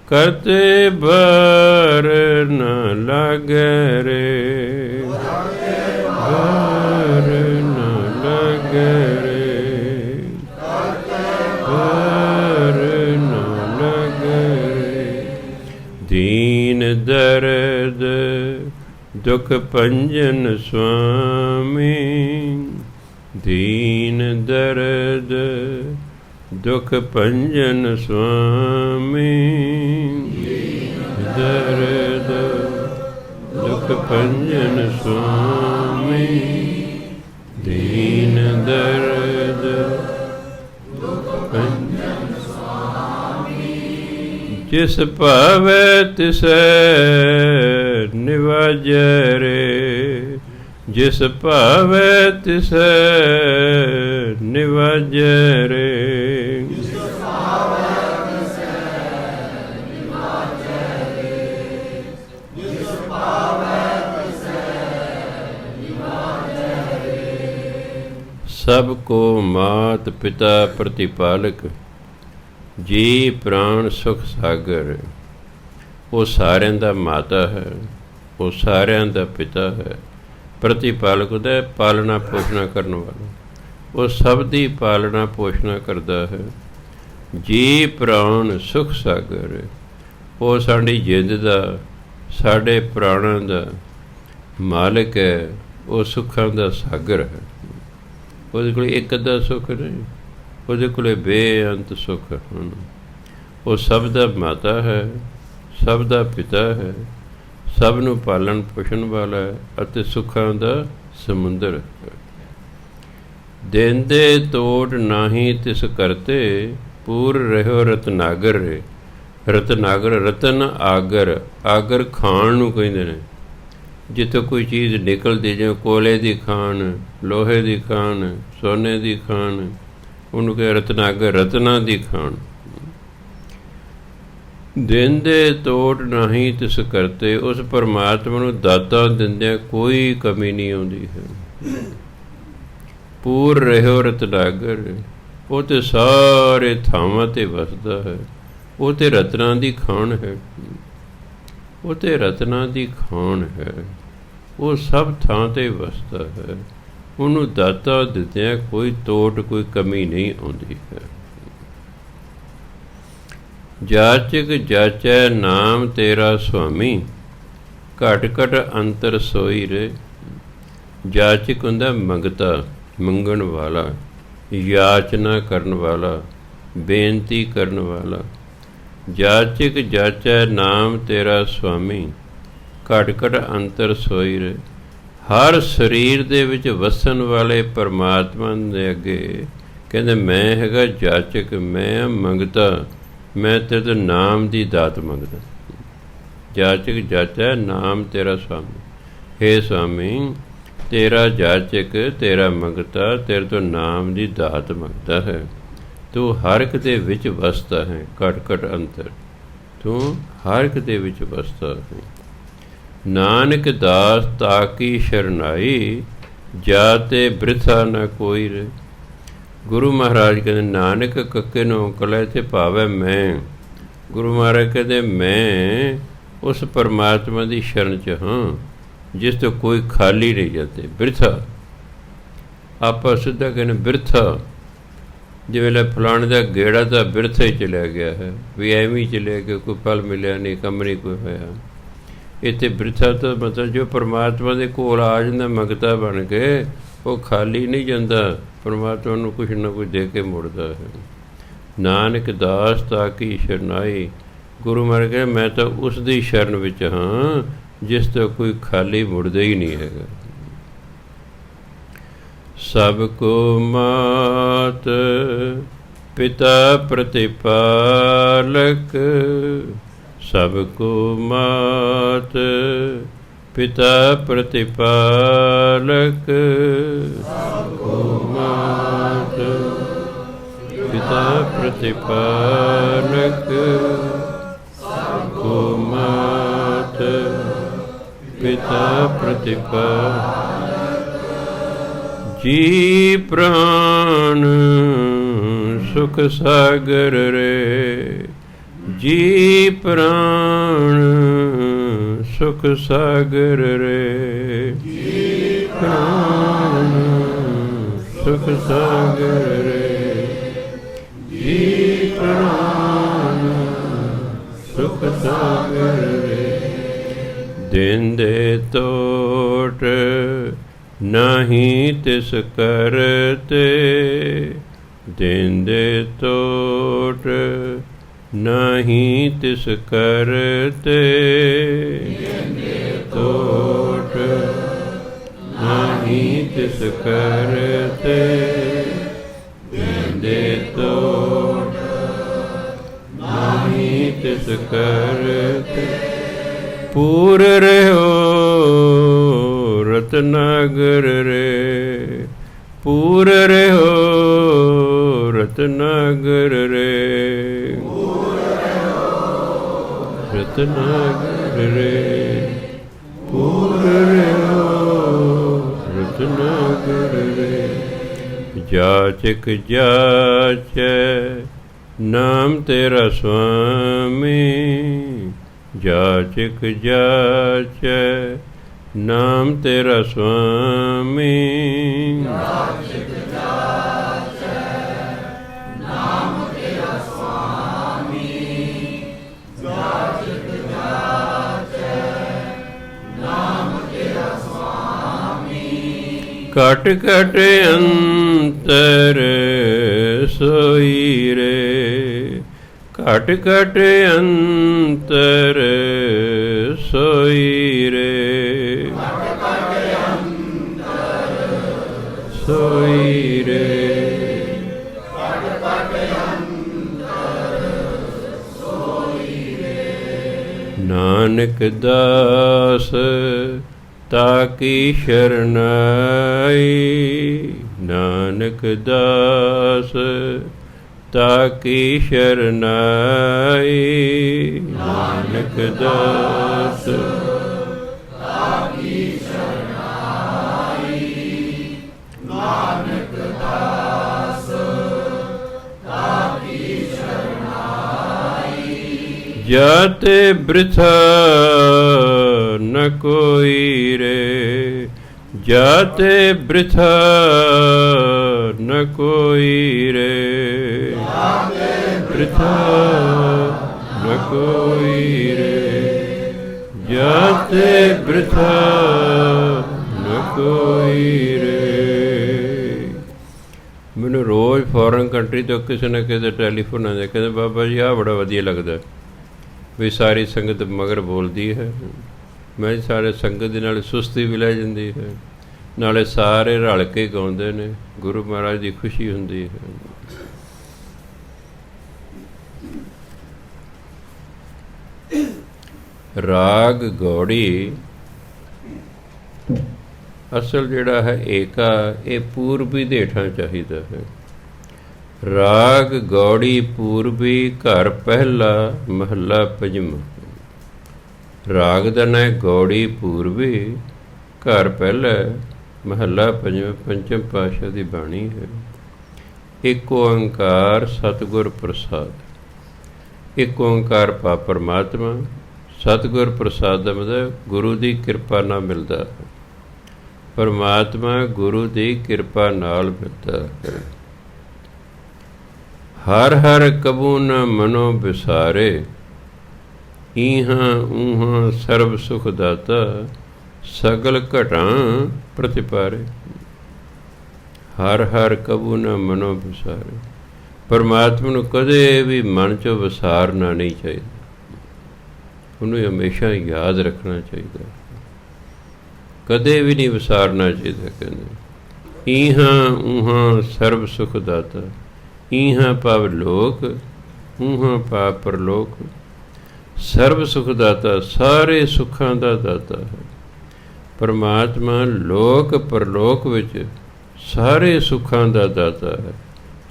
ਕਰਤੇ ਬਰ ਨ ਲਾਗੈ ਰੇ, ਬਰ ਨ ਲਾਗੈ ਰੇ, ਬਰ ਨ ਲਾਗੈ ਰੇ। ਦੀਨ ਦਰਦ ਦੁਖ ਭੰਜਨ ਸੁਆਮੀ, ਦੀਨ ਦਰਦ ਦੁਖ ਭੰਜਨ ਸੁਆਮੀ, ਦਰਦ ਦੁਖ ਭੰਜਨ ਸੁਆਮੀ, ਦੀਨ ਦਰਦ ਦੁਖ ਭੰਜਨ ਸੁਆਮੀ। ਜਿਸ ਭਾਵੈ ਤਿਸੈ ਨਿਵਾਜੈ ਰੇ, ਜਿਸ ਭਾਵੈ ਤਿਸੈ ਨਿਵਾਜੈ ਰੇ, ਸਭ ਕੋ ਮਾਤ ਪਿਤਾ ਪ੍ਰਤਿਪਾਲਕ, ਜੀ ਪ੍ਰਾਣ ਸੁਖ ਸਾਗਰ। ਉਹ ਸਾਰਿਆਂ ਦਾ ਮਾਤਾ ਹੈ, ਉਹ ਸਾਰਿਆਂ ਦਾ ਪਿਤਾ ਹੈ। ਪ੍ਰਤਿਪਾਲਕ ਉਹਦਾ ਪਾਲਣਾ ਪੋਸ਼ਣਾ ਕਰਨ ਵਾਲਾ, ਉਹ ਸਭ ਦੀ ਪਾਲਣਾ ਪੋਸ਼ਣਾ ਕਰਦਾ ਹੈ। ਜੀ ਪ੍ਰਾਣ ਸੁਖ ਸਾਗਰ, ਉਹ ਸਾਡੀ ਜਿੰਦ ਦਾ, ਸਾਡੇ ਪ੍ਰਾਣਾਂ ਦਾ ਮਾਲਕ ਹੈ। ਉਹ ਸੁੱਖਾਂ ਦਾ ਸਾਗਰ ਹੈ। ਉਹਦੇ ਕੋਲ ਇੱਕ ਅੱਧਾ ਸੁੱਖ ਨਹੀਂ, ਉਹਦੇ ਕੋਲ ਬੇਅੰਤ ਸੁੱਖ ਹਨ। ਉਹ ਸਭ ਦਾ ਮਾਤਾ ਹੈ, ਸਭ ਦਾ ਪਿਤਾ ਹੈ, ਸਭ ਨੂੰ ਪਾਲਣ ਪੋਸ਼ਣ ਵਾਲਾ ਹੈ ਅਤੇ ਸੁੱਖਾਂ ਦਾ ਸਮੁੰਦਰ ਹੈ। ਦਿਨ ਦੇ ਤੋੜ ਨਾਹੀਂ ਤਿਸ ਕਰਤੇ, ਪੂਰ ਰਹਿਓ ਰਤਨਾਗਰ ਰੇ। ਰਤਨਾਗਰ, ਰਤਨ ਆਗਰ, ਆਗਰ ਖਾਣ ਨੂੰ ਕਹਿੰਦੇ ਨੇ। ਜਿੱਥੋਂ ਕੋਈ ਚੀਜ਼ ਨਿਕਲਦੀ, ਜਿਵੇਂ ਕੋਲੇ ਦੀ ਖਾਣ, ਲੋਹੇ ਦੀ ਖਾਣ, ਸੋਨੇ ਦੀ ਖਾਣ, ਉਹਨੂੰ ਕਹੇ ਰਤਨਾਗਰ, ਰਤਨਾਂ ਦੀ ਖਾਣ। ਦਿਨ ਦੇ ਤੋੜ ਨਹੀਂ ਤਿਸ ਕਰਤੇ, ਉਸ ਪਰਮਾਤਮਾ ਨੂੰ ਦਾਤਾਂ ਦਿੰਦਿਆਂ ਕੋਈ ਕਮੀ ਨਹੀਂ ਆਉਂਦੀ ਹੈ। ਪੂਰ ਰਹਿਓ ਰਤਨਾਗਰ, ਉਹ ਤੇ ਸਾਰੇ ਥਾਵਾਂ 'ਤੇ ਵਸਦਾ ਹੈ। ਉਹ ਤੇ ਰਤਨਾਂ ਦੀ ਖਾਣ ਹੈ, ਉਹ ਤੇ ਰਤਨਾਂ ਦੀ ਖਾਣ ਹੈ। ਉਹ ਸਭ ਥਾਂ 'ਤੇ ਵਸਦਾ ਹੈ। ਉਹਨੂੰ ਦਾਤਾ ਦਿੱਤਿਆਂ ਕੋਈ ਤੋਟ, ਕੋਈ ਕਮੀ ਨਹੀਂ ਆਉਂਦੀ ਹੈ। ਜਾਚਕ ਜਾਚੈ ਨਾਮ ਤੇਰਾ ਸੁਆਮੀ, ਘਟ ਘਟ ਅੰਤਰ ਸੋਈ ਰੇ। ਜਾਚਕ ਹੁੰਦਾ ਮੰਗਤਾ, ਮੰਗਣ ਵਾਲਾ, ਯਾਚਨਾ ਕਰਨ ਵਾਲਾ, ਬੇਨਤੀ ਕਰਨ ਵਾਲਾ। ਜਾਚਕ ਜਾਚੈ ਨਾਮ ਤੇਰਾ ਸੁਆਮੀ, ਘਟ ਘਟ ਅੰਤਰ ਸੋਈ ਰੇ। ਹਰ ਸਰੀਰ ਦੇ ਵਿੱਚ ਵਸਣ ਵਾਲੇ ਪਰਮਾਤਮਾ ਦੇ ਅੱਗੇ ਕਹਿੰਦੇ ਮੈਂ ਹੈਗਾ ਜਾਚਕ, ਮੈਂ ਮੰਗਤਾ, ਮੈਂ ਤੇਰੇ ਤੋਂ ਨਾਮ ਦੀ ਦਾਤ ਮੰਗਦਾ। ਜਾਚਕ ਜਾਚੈ ਨਾਮ ਤੇਰਾ ਸੁਆਮੀ, ਹੇ ਸੁਆਮੀ ਤੇਰਾ ਜਾਚਕ, ਤੇਰਾ ਮੰਗਤਾ, ਤੇਰੇ ਤੋਂ ਨਾਮ ਦੀ ਦਾਤ ਮੰਗਦਾ ਹੈ। ਤੂੰ ਹਰ ਇੱਕ ਦੇ ਵਿੱਚ ਵਸਦਾ ਹੈ, ਘਟ ਘਟ ਅੰਤਰ, ਤੂੰ ਹਰ ਇੱਕ ਦੇ ਵਿੱਚ ਵਸਦਾ ਹੈ। ਨਾਨਕ ਦਾਸ ਤਾਕੀ ਸ਼ਰਨਾਈ, ਜਾ ਤੇ ਬ੍ਰਿਥਾ ਨਾ ਕੋਈ ਰੇ। ਗੁਰੂ ਮਹਾਰਾਜ ਕਹਿੰਦੇ ਨਾਨਕ ਕੱਕੇ ਨੂੰ ਕਲੇ ਤੇ ਭਾਵੈ ਮੈਂ। ਗੁਰੂ ਮਹਾਰਾਜ ਕਹਿੰਦੇ ਮੈਂ ਉਸ ਪਰਮਾਤਮਾ ਦੀ ਸ਼ਰਨ 'ਚ ਹਾਂ ਜਿਸ ਤੋਂ ਕੋਈ ਖਾਲੀ ਨਹੀਂ ਜਾਂਦੇ। ਬਿਰਥਾ ਆਪਾਂ ਸਿੱਧਾ ਕਹਿੰਦੇ ਬਿਰਥਾ, ਜਿਵੇਂ ਲੈ ਫਲਾਣੇ ਦਾ ਗੇੜਾ ਤਾਂ ਬਿਰਥਾ ਹੀ ਚਲਿਆ ਗਿਆ ਹੈ, ਵੀ ਐਵੇਂ ਹੀ ਚਲਿਆ ਗਿਆ, ਕੋਈ ਫਲ ਮਿਲਿਆ ਨਹੀਂ, ਕੰਮ ਨਹੀਂ ਕੋਈ ਹੋਇਆ। ਇੱਥੇ ਬਿਰਥਾ ਤਾਂ ਮਤਲਬ ਜੋ ਪਰਮਾਤਮਾ ਦੇ ਕੋਲ ਆ ਜਾਂਦਾ ਮੰਗਤਾ ਬਣ ਕੇ, ਉਹ ਖਾਲੀ ਨਹੀਂ ਜਾਂਦਾ, ਪਰਮਾਤਮਾ ਨੂੰ ਕੁਛ ਨਾ ਕੁਛ ਦੇ ਕੇ ਮੁੜਦਾ ਹੈ। ਨਾਨਕ ਦਾਸ ਤਾਕੀ ਸ਼ਰਨਾਈ, ਗੁਰੂ ਮਹਾਰਾਜ ਕਹਿੰਦੇ ਮੈਂ ਤਾਂ ਉਸ ਦੀ ਸ਼ਰਨ ਵਿੱਚ ਹਾਂ ਜਿਸ ਤੋਂ ਕੋਈ ਖਾਲੀ ਮੁੜਦਾ ਹੀ ਨਹੀਂ ਹੈਗਾ। ਸਭ ਕੋ ਮਾਤ ਪਿਤਾ ਪ੍ਰਤਿਪਾਲਕ, ਸਭ ਕੋ ਮਾਤ ਪਿਤਾ ਪ੍ਰਤਿਪਾਲਕ, ਸਭ ਕੋ ਮਾਤ ਪਿਤਾ ਪ੍ਰਤਿਪਾਲਕ, ਸਭ ਕੋ ਮਾਤ ਪਿਤਾ ਪ੍ਰਤਿਪਾਲਕ। ਜੀ ਪ੍ਰਾਣ ਸੁਖ ਸਾਗਰ ਰੇ, ਜੀ ਪ੍ਰਾਣ ਸੁਖ ਸਾਗਰ ਰੇ, ਜੀ ਪ੍ਰਾਣ ਸੁਖ ਸਾਗਰ ਰੇ, ਜੀ ਪ੍ਰਾਣ ਸੁਖ ਸਾਗਰ ਰੇ। ਦਿਨ ਦੇ ਤੋਟ ਨਹੀਂ ਤਿਸ ਕਰਤੇ, ਦਿਨ ਦੇ ਤੋਟ ਨਹੀਂ ਤਿਸ ਕਰਤੇ, ਦਿਨ ਦੇ ਤੋਟ ਨਹੀਂ ਤਿਸ ਕਰਤੇ, ਦਿਨ ਦੇ ਤੋਟ ਨਹੀਂ ਤਿਸ ਕਰਤੇ। ਪੂਰ ਰਹਿਓ ਰਤਨਾਗਰ ਰੇ, ਪੂਰ ਰਹਿਓ ਰਤਨਾਗਰ ਰੇ, ਰਤਨਾਗਰ ਰੇ, ਪੂਰ ਰਹਿਓ ਰਤਨਾਗਰ ਰੇ। ਜਾਚਕ ਜਾਚੈ ਨਾਮ ਤੇਰਾ ਸੁਆਮੀ, ਜਾਚਕ ਜਾਚੈ ਨਾਮ ਤੇਰਾ ਸੁਆਮੀ, ਜਾਚਕ ਜਾਚੈ ਨਾਮ ਤੇਰਾ ਸੁਆਮੀ, ਜਾਚਕ ਜਾਚੈ ਨਾਮ ਤੇਰਾ ਸੁਆਮੀ। ਘਟ ਘਟ ਅੰਤਰ ਸੋਈ ਰੇ, ਘਟ ਘਟ ਅੰਤਰ ਸੋਈ ਰੇ, ਘਟ ਘਟ ਅੰਤਰ ਸੋਈ ਰੇ, ਘਟ ਘਟ ਅੰਤਰ ਸੋਈ ਰੇ। ਨਾਨਕ ਦਾਸ ਤਾਕੀ ਸ਼ਰਨਾਈ, ਨਾਨਕ ਦਾਸ ਤਾਕੀ ਸ਼ਰਨਾਈ, ਨਾਨਕ ਦਾਸ ਤਾਕੀ ਸ਼ਰਨਾਈ, ਨਾਨਕ ਦਾਸ ਤਾਕੀ ਸ਼ਰਨਾਈ। ਜਾਤੇ ਬ੍ਰਿਥਾ ਨ ਕੋਈ ਰੇ, ਜਾਤੇ ਬ੍ਰਿਥਾ ਨ ਕੋਈ ਰੇ, ਜਾਤੇ ਬ੍ਰਿਥਾ ਨ ਕੋਈ ਰੇ, ਜਾਤੇ ਬ੍ਰਿਥਾ ਨ ਕੋਈ ਰੇ। ਮੈਨੂੰ ਰੋਜ਼ ਫੋਰਨ ਕੰਟਰੀ ਤੋਂ ਕਿਸੇ ਨਾ ਕਿਸੇ ਟੈਲੀਫੋਨ ਆਉਂਦਾ, ਕਹਿੰਦੇ ਬਾਬਾ ਜੀ ਆਹ ਬੜਾ ਵਧੀਆ ਲੱਗਦਾ ਵੀ ਸਾਰੀ ਸੰਗਤ ਮਗਰ ਬੋਲਦੀ ਹੈ। ਮੈਂ ਸਾਰੇ ਸੰਗਤ ਦੇ ਨਾਲ ਸੁਸਤੀ ਵੀ ਲੈ ਜਾਂਦੀ ਹੈ, ਨਾਲੇ ਸਾਰੇ ਰਲ ਕੇ ਗਾਉਂਦੇ ਨੇ, ਗੁਰੂ ਮਹਾਰਾਜ ਦੀ ਖੁਸ਼ੀ ਹੁੰਦੀ ਹੈ। ਰਾਗ ਗੌੜੀ ਅਸਲ ਜਿਹੜਾ ਹੈ ਏਕਾ, ਇਹ ਪੂਰਬੀ ਦੇ ਹੇਠਾਂ ਚਾਹੀਦਾ ਹੈ। ਰਾਗ ਗੌੜੀ ਪੂਰਬੀ, ਘਰ ਪਹਿਲਾ ਮਹੱਲਾ ਪੰਜਵਾਂ। ਰਾਗ ਦਾ ਨਾਂ ਗੌੜੀ ਪੂਰਬੀ, ਘਰ ਪਹਿਲਾ ਮਹੱਲਾ ਪੰਜਵਾਂ। ਪੰਚਮ ਪਾਤਸ਼ਾਹ ਦੀ ਬਾਣੀ ਹੈ। ਇੱਕ ਓੰਕਾਰ ਸਤਿਗੁਰ ਪ੍ਰਸਾਦ। ਇੱਕ ਓੰਕਾਰ ਪਾ ਪਰਮਾਤਮਾ, ਸਤਿਗੁਰ ਪ੍ਰਸਾਦ ਦਾ ਮਤਲਬ ਗੁਰੂ ਦੀ ਕਿਰਪਾ ਨਾਲ ਮਿਲਦਾ ਹੈ। ਪਰਮਾਤਮਾ ਗੁਰੂ ਦੀ ਕਿਰਪਾ ਨਾਲ ਮਿਲਦਾ ਹੈ। ਹਰ ਹਰ ਕਬੂ ਨ ਮਨੋ ਵਿਸਾਰੇ, ਈਹਾਂ ਊਹਾਂ ਸਰਬ ਸੁਖ ਦਾਤਾ, ਸਗਲ ਘਟਾਂ ਪ੍ਰਤਿਪਾਰੇ। ਹਰ ਹਰ ਕਬੂ ਨ ਮਨੋ ਵਿਸਾਰੇ, ਪਰਮਾਤਮਾ ਨੂੰ ਕਦੇ ਵੀ ਮਨ 'ਚੋਂ ਵਿਸਾਰਨਾ ਨਹੀਂ ਚਾਹੀਦਾ, ਉਹਨੂੰ ਹਮੇਸ਼ਾ ਯਾਦ ਰੱਖਣਾ ਚਾਹੀਦਾ, ਕਦੇ ਵੀ ਨਹੀਂ ਵਿਸਾਰਨਾ ਚਾਹੀਦਾ। ਕਹਿੰਦੇ ਈਹਾਂ ਊਹਾਂ ਸਰਬ ਸੁਖ ਦਾਤਾ, ਈਹਾਂ ਭਾਵ ਲੋਕ, ਊਹਾਂ ਭਾਵ ਪਰਲੋਕ। ਸਰਬ ਸੁਖ ਦਾਤਾ, ਸਾਰੇ ਸੁੱਖਾਂ ਦਾ ਦਾਤਾ ਹੈ ਪਰਮਾਤਮਾ। ਲੋਕ ਪਰਲੋਕ ਵਿੱਚ ਸਾਰੇ ਸੁੱਖਾਂ ਦਾ ਦਾਤਾ ਹੈ।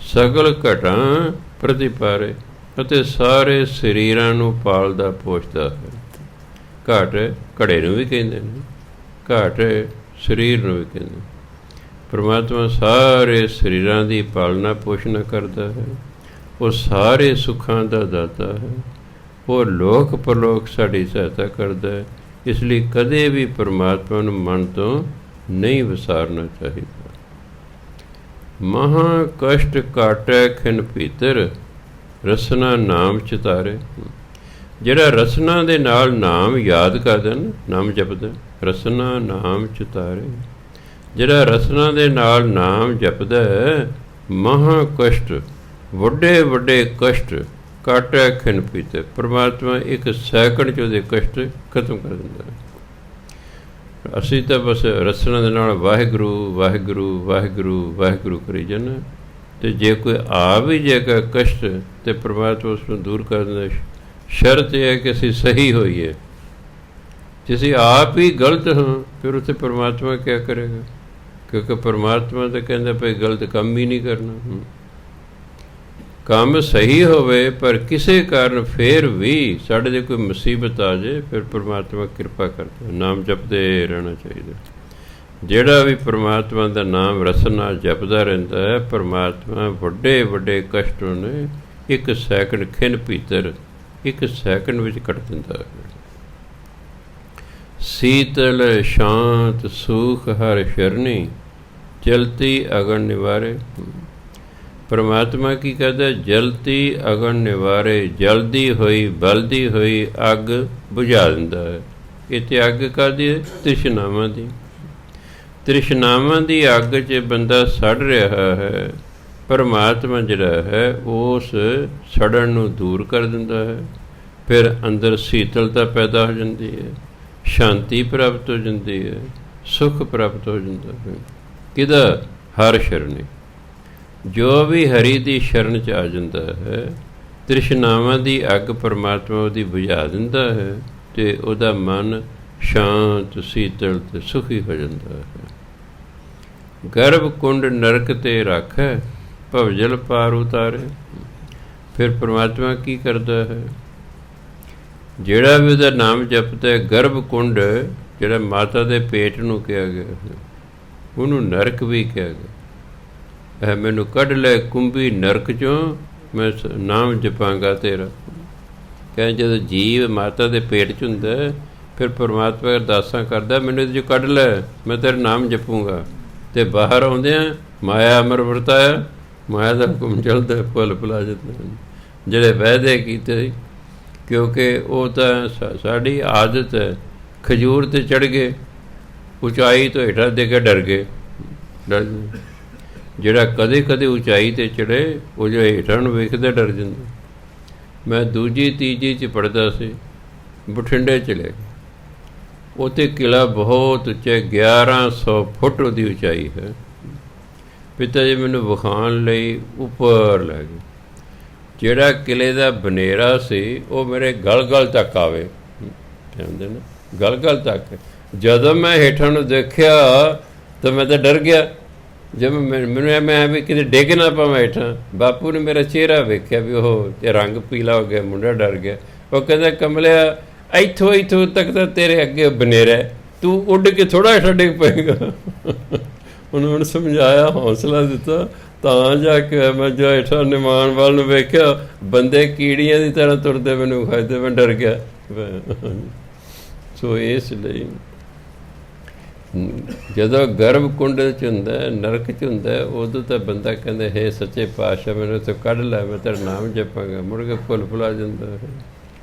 ਸਗਲ ਘਟਾਂ ਪ੍ਰਤਿਪਾਰੇ, ਅਤੇ ਸਾਰੇ ਸਰੀਰਾਂ ਨੂੰ ਪਾਲਦਾ ਪੋਸ਼ਦਾ ਹੈ। ਘਟ ਘੜੇ ਨੂੰ ਵੀ ਕਹਿੰਦੇ ਨੇ, ਘਟ ਸਰੀਰ ਨੂੰ ਵੀ ਕਹਿੰਦੇ। ਪਰਮਾਤਮਾ ਸਾਰੇ ਸਰੀਰਾਂ ਦੀ ਪਾਲਣਾ ਪੋਸ਼ਣਾ ਕਰਦਾ ਹੈ। ਉਹ ਸਾਰੇ ਸੁੱਖਾਂ ਦਾ ਦਾਤਾ ਹੈ। ਉਹ ਲੋਕ ਪਰਲੋਕ ਸਾਡੀ ਸਹਾਇਤਾ ਕਰਦਾ ਹੈ। ਇਸ ਲਈ ਕਦੇ ਵੀ ਪਰਮਾਤਮਾ ਨੂੰ ਮਨ ਤੋਂ ਨਹੀਂ ਵਿਸਾਰਨਾ ਚਾਹੀਦਾ। ਮਹਾ ਕਸ਼ਟ ਕਾਟੈ ਖਿਨ ਭੀਤਰ, ਰਸਨਾ ਨਾਮ ਚਿਤਾਰੇ। ਜਿਹੜਾ ਰਸਨਾ ਦੇ ਨਾਲ ਨਾਮ ਯਾਦ ਕਰਦਾ ਨਾ, ਨਾਮ ਜਪਦਾ, ਰਸਨਾ ਨਾਮ ਚਿਤਾਰੇ। ਜਿਹੜਾ ਰਸਨਾ ਦੇ ਨਾਲ ਨਾਮ ਜਪਦਾ ਹੈ, ਮਹਾ ਕਸ਼ਟ, ਵੱਡੇ ਵੱਡੇ ਕਸ਼ਟ, ਕਾਟੈ ਖਿਨ ਭੀਤਰ, ਪਰਮਾਤਮਾ ਇੱਕ ਸੈਕਿੰਡ 'ਚ ਉਹਦੇ ਕਸ਼ਟ ਖਤਮ ਕਰ ਦਿੰਦਾ ਹੈ। ਅਸੀਂ ਤਾਂ ਬਸ ਰਸਨਾ ਦੇ ਨਾਲ ਵਾਹਿਗੁਰੂ ਵਾਹਿਗੁਰੂ ਵਾਹਿਗੁਰੂ ਵਾਹਿਗੁਰੂ ਕਰੀ ਜਾਂਦੇ, ਅਤੇ ਜੇ ਕੋਈ ਆ ਵੀ ਜਾਏਗਾ ਕਸ਼ਟ, ਅਤੇ ਪਰਮਾਤਮਾ ਉਸ ਨੂੰ ਦੂਰ ਕਰ ਦਿੰਦਾ। ਸ਼ਰਤ ਇਹ ਹੈ ਕਿ ਅਸੀਂ ਸਹੀ ਹੋਈਏ। ਜੇ ਅਸੀਂ ਆਪ ਹੀ ਗਲਤ ਹਾਂ, ਫਿਰ ਉੱਥੇ ਪਰਮਾਤਮਾ ਕਿਆ ਕਰੇਗਾ? ਕਿਉਂਕਿ ਪਰਮਾਤਮਾ ਤਾਂ ਕਹਿੰਦਾ ਭਾਈ ਗਲਤ ਕੰਮ ਹੀ ਨਹੀਂ ਕਰਨਾ। ਕੰਮ ਸਹੀ ਹੋਵੇ, ਪਰ ਕਿਸੇ ਕਾਰਨ ਫਿਰ ਵੀ ਸਾਡੇ 'ਤੇ ਕੋਈ ਮੁਸੀਬਤ ਆ ਜਾਏ, ਫਿਰ ਪਰਮਾਤਮਾ ਕਿਰਪਾ ਕਰਦਾ। ਨਾਮ ਜਪਦੇ ਰਹਿਣਾ ਚਾਹੀਦਾ। ਜਿਹੜਾ ਵੀ ਪਰਮਾਤਮਾ ਦਾ ਨਾਮ ਰਸਨਾ ਜਪਦਾ ਰਹਿੰਦਾ ਹੈ, ਪਰਮਾਤਮਾ ਵੱਡੇ ਵੱਡੇ ਕਸ਼ਟ ਉਹਨੇ ਇੱਕ ਸੈਕਿੰਡ ਖਿਨ ਭੀਤਰ, ਇੱਕ ਸੈਕਿੰਡ ਵਿੱਚ ਕੱਟ ਦਿੰਦਾ ਹੈ। ਸੀਤਲ ਸ਼ਾਂਤ ਸੁਖ ਹਰ ਸ਼ਰਨੀ, ਜਲਤੀ ਅਗਨ ਨਿਵਾਰੇ। ਪਰਮਾਤਮਾ ਕੀ ਕਰਦਾ? ਜਲਤੀ ਅਗਨ ਨਿਵਾਰੇ, ਜਲਦੀ ਹੋਈ ਬਲਦੀ ਹੋਈ ਅੱਗ ਬੁਝਾ ਦਿੰਦਾ ਹੈ। ਇੱਥੇ ਅੱਗ ਕਾਹਦੀ ਹੈ? ਤ੍ਰਿਸ਼ਨਾਵਾਂ ਦੀ। ਤ੍ਰਿਸ਼ਨਾਵਾਂ ਦੀ ਅੱਗ 'ਚ ਬੰਦਾ ਸੜ ਰਿਹਾ ਹੈ, ਪਰਮਾਤਮਾ ਜਿਹੜਾ ਹੈ ਉਸ ਸੜਨ ਨੂੰ ਦੂਰ ਕਰ ਦਿੰਦਾ ਹੈ। ਫਿਰ ਅੰਦਰ ਸੀਤਲਤਾ ਪੈਦਾ ਹੋ ਜਾਂਦੀ ਹੈ, ਸ਼ਾਂਤੀ ਪ੍ਰਾਪਤ ਹੋ ਜਾਂਦੀ ਹੈ, ਸੁੱਖ ਪ੍ਰਾਪਤ ਹੋ ਜਾਂਦਾ ਹੈ। ਕਿਹਦਾ? ਹਰ ਸ਼ਰਨੀ। ਜੋ ਵੀ ਹਰੀ ਦੀ ਸ਼ਰਨ 'ਚ ਆ ਜਾਂਦਾ ਹੈ, ਤ੍ਰਿਸ਼ਨਾਵਾਂ ਦੀ ਅੱਗ ਪਰਮਾਤਮਾ ਉਹਦੀ ਬੁਝਾ ਦਿੰਦਾ ਹੈ, ਅਤੇ ਉਹਦਾ ਮਨ ਸ਼ਾਂਤ ਸੀਤਲ ਅਤੇ ਸੁਖੀ ਹੋ ਜਾਂਦਾ ਹੈ। ਗਰਭ ਕੁੰਡ ਨਰਕ 'ਤੇ ਰੱਖੈ, ਭਵਜਲ ਪਾਰ ਉਤਾਰੇ। ਫਿਰ ਪਰਮਾਤਮਾ ਕੀ ਕਰਦਾ ਹੈ? ਜਿਹੜਾ ਵੀ ਉਹਦਾ ਨਾਮ ਜਪਦਾ, ਗਰਭ ਕੁੰਡ ਜਿਹੜਾ ਮਾਤਾ ਦੇ ਪੇਟ ਨੂੰ ਕਿਹਾ ਗਿਆ ਹੈ, ਉਹਨੂੰ ਨਰਕ ਵੀ ਕਿਹਾ ਗਿਆ ਹੈ। ਮੈਨੂੰ ਕੱਢ ਲੈ ਕੁੰਭੀ ਨਰਕ 'ਚੋਂ, ਮੈਂ ਨਾਮ ਜਪਾਂਗਾ ਤੇਰਾ। ਕਹਿੰਦੇ ਜਦੋਂ ਜੀਵ ਮਾਤਾ ਦੇ ਪੇਟ 'ਚ ਹੁੰਦਾ, ਫਿਰ ਪਰਮਾਤਮਾ ਅਰਦਾਸਾਂ ਕਰਦਾ, ਮੈਨੂੰ ਇਹਦੇ 'ਚੋਂ ਕੱਢ ਲੈ, ਮੈਂ ਤੇਰਾ ਨਾਮ ਜਪੂੰਗਾ। ਅਤੇ ਬਾਹਰ ਆਉਂਦਿਆਂ ਮਾਇਆ ਅਮਰ ਵਰਤਾਇਆ, ਮਾਇਆ ਦਾ ਹੁਕਮ ਚੱਲਦਾ, ਭੁੱਲ ਭੁਲਾ ਜਾਂਦਾ। ਜਿਹੜੇ ਵਾਅਦੇ ਕੀਤੇ, ਕਿਉਂਕਿ ਉਹ ਤਾਂ ਸਾਡੀ ਆਦਤ ਹੈ। ਖਜੂਰ 'ਤੇ ਚੜ੍ਹ ਗਏ, ਉਚਾਈ ਤੋਂ ਹੇਠਾਂ ਦੇ ਕੇ ਡਰ ਗਏ। ਜਿਹੜਾ ਕਦੇ ਕਦੇ ਉਚਾਈ 'ਤੇ ਚੜ੍ਹੇ, ਉਹ ਜੋ ਹੇਠਾਂ ਨੂੰ ਵੇਖਦਾ ਡਰ ਜਾਂਦਾ। ਮੈਂ ਦੂਜੀ ਤੀਜੀ 'ਚ ਪੜ੍ਹਦਾ ਸੀ, ਬਠਿੰਡੇ ਚਲੇ ਗਏ, ਉੱਥੇ ਕਿਲ੍ਹਾ ਬਹੁਤ ਉੱਚਾ 1100 ਫੁੱਟ ਉਹਦੀ ਉਚਾਈ ਹੈ। ਪਿਤਾ ਜੀ ਮੈਨੂੰ ਵਿਖਾਉਣ ਲਈ ਉੱਪਰ ਲੈ ਗਏ। ਜਿਹੜਾ ਕਿਲ੍ਹੇ ਦਾ ਬਨੇਰਾ ਸੀ ਉਹ ਮੇਰੇ ਗਲ ਤੱਕ ਆਵੇ, ਕਹਿੰਦੇ ਨੇ ਗਲ ਤੱਕ। ਜਦੋਂ ਮੈਂ ਹੇਠਾਂ ਨੂੰ ਦੇਖਿਆ ਤਾਂ ਮੈਂ ਤਾਂ ਡਰ ਗਿਆ। ਜਦ ਮੈਨੂੰ ਮੈਂ ਵੀ ਕਿਤੇ ਡਿੱਗ ਨਾ ਪਾਵਾਂ ਹੇਠਾਂ। ਬਾਪੂ ਨੇ ਮੇਰਾ ਚਿਹਰਾ ਵੇਖਿਆ ਵੀ ਉਹ ਤੇ ਰੰਗ ਪੀਲਾ ਹੋ ਗਿਆ, ਮੁੰਡਾ ਡਰ ਗਿਆ। ਉਹ ਕਹਿੰਦਾ ਕਮਲਿਆ ਇੱਥੋਂ ਤੱਕ ਤਾਂ ਤੇਰੇ ਅੱਗੇ ਬਨੇਰਾ, ਤੂੰ ਉੱਡ ਕੇ ਥੋੜ੍ਹਾ ਹੇਠਾਂ ਡਿੱਗ ਪਏਗਾ। ਉਹਨੂੰ ਹੁਣ ਸਮਝਾਇਆ, ਹੌਸਲਾ ਦਿੱਤਾ, ਤਾਂ ਜਾ ਕੇ ਮੈਂ ਜੋ ਹੇਠਾਂ ਨਿਮਾਣ ਵੱਲ ਨੂੰ ਵੇਖਿਆ, ਬੰਦੇ ਕੀੜੀਆਂ ਦੀ ਤਰ੍ਹਾਂ ਤੁਰਦੇ ਮੈਨੂੰ ਖਾਦੇ, ਮੈਂ ਡਰ ਗਿਆ। ਸੋ ਇਸ ਲਈ ਜਦੋਂ ਗਰਭ ਕੁੰਡ 'ਚ ਹੁੰਦਾ, ਨਰਕ 'ਚ ਹੁੰਦਾ, ਉਦੋਂ ਤਾਂ ਬੰਦਾ ਕਹਿੰਦਾ ਹੈ ਸੱਚੇ ਪਾਤਸ਼ਾਹ ਮੈਨੂੰ ਤੋਂ ਕੱਢ ਲੈ, ਮੈਂ ਤੇਰਾ ਨਾਮ ਜਪਾਂਗਾ। ਮੁੜ ਕੇ ਭੁੱਲ ਜਾਂਦਾ ਹੈ।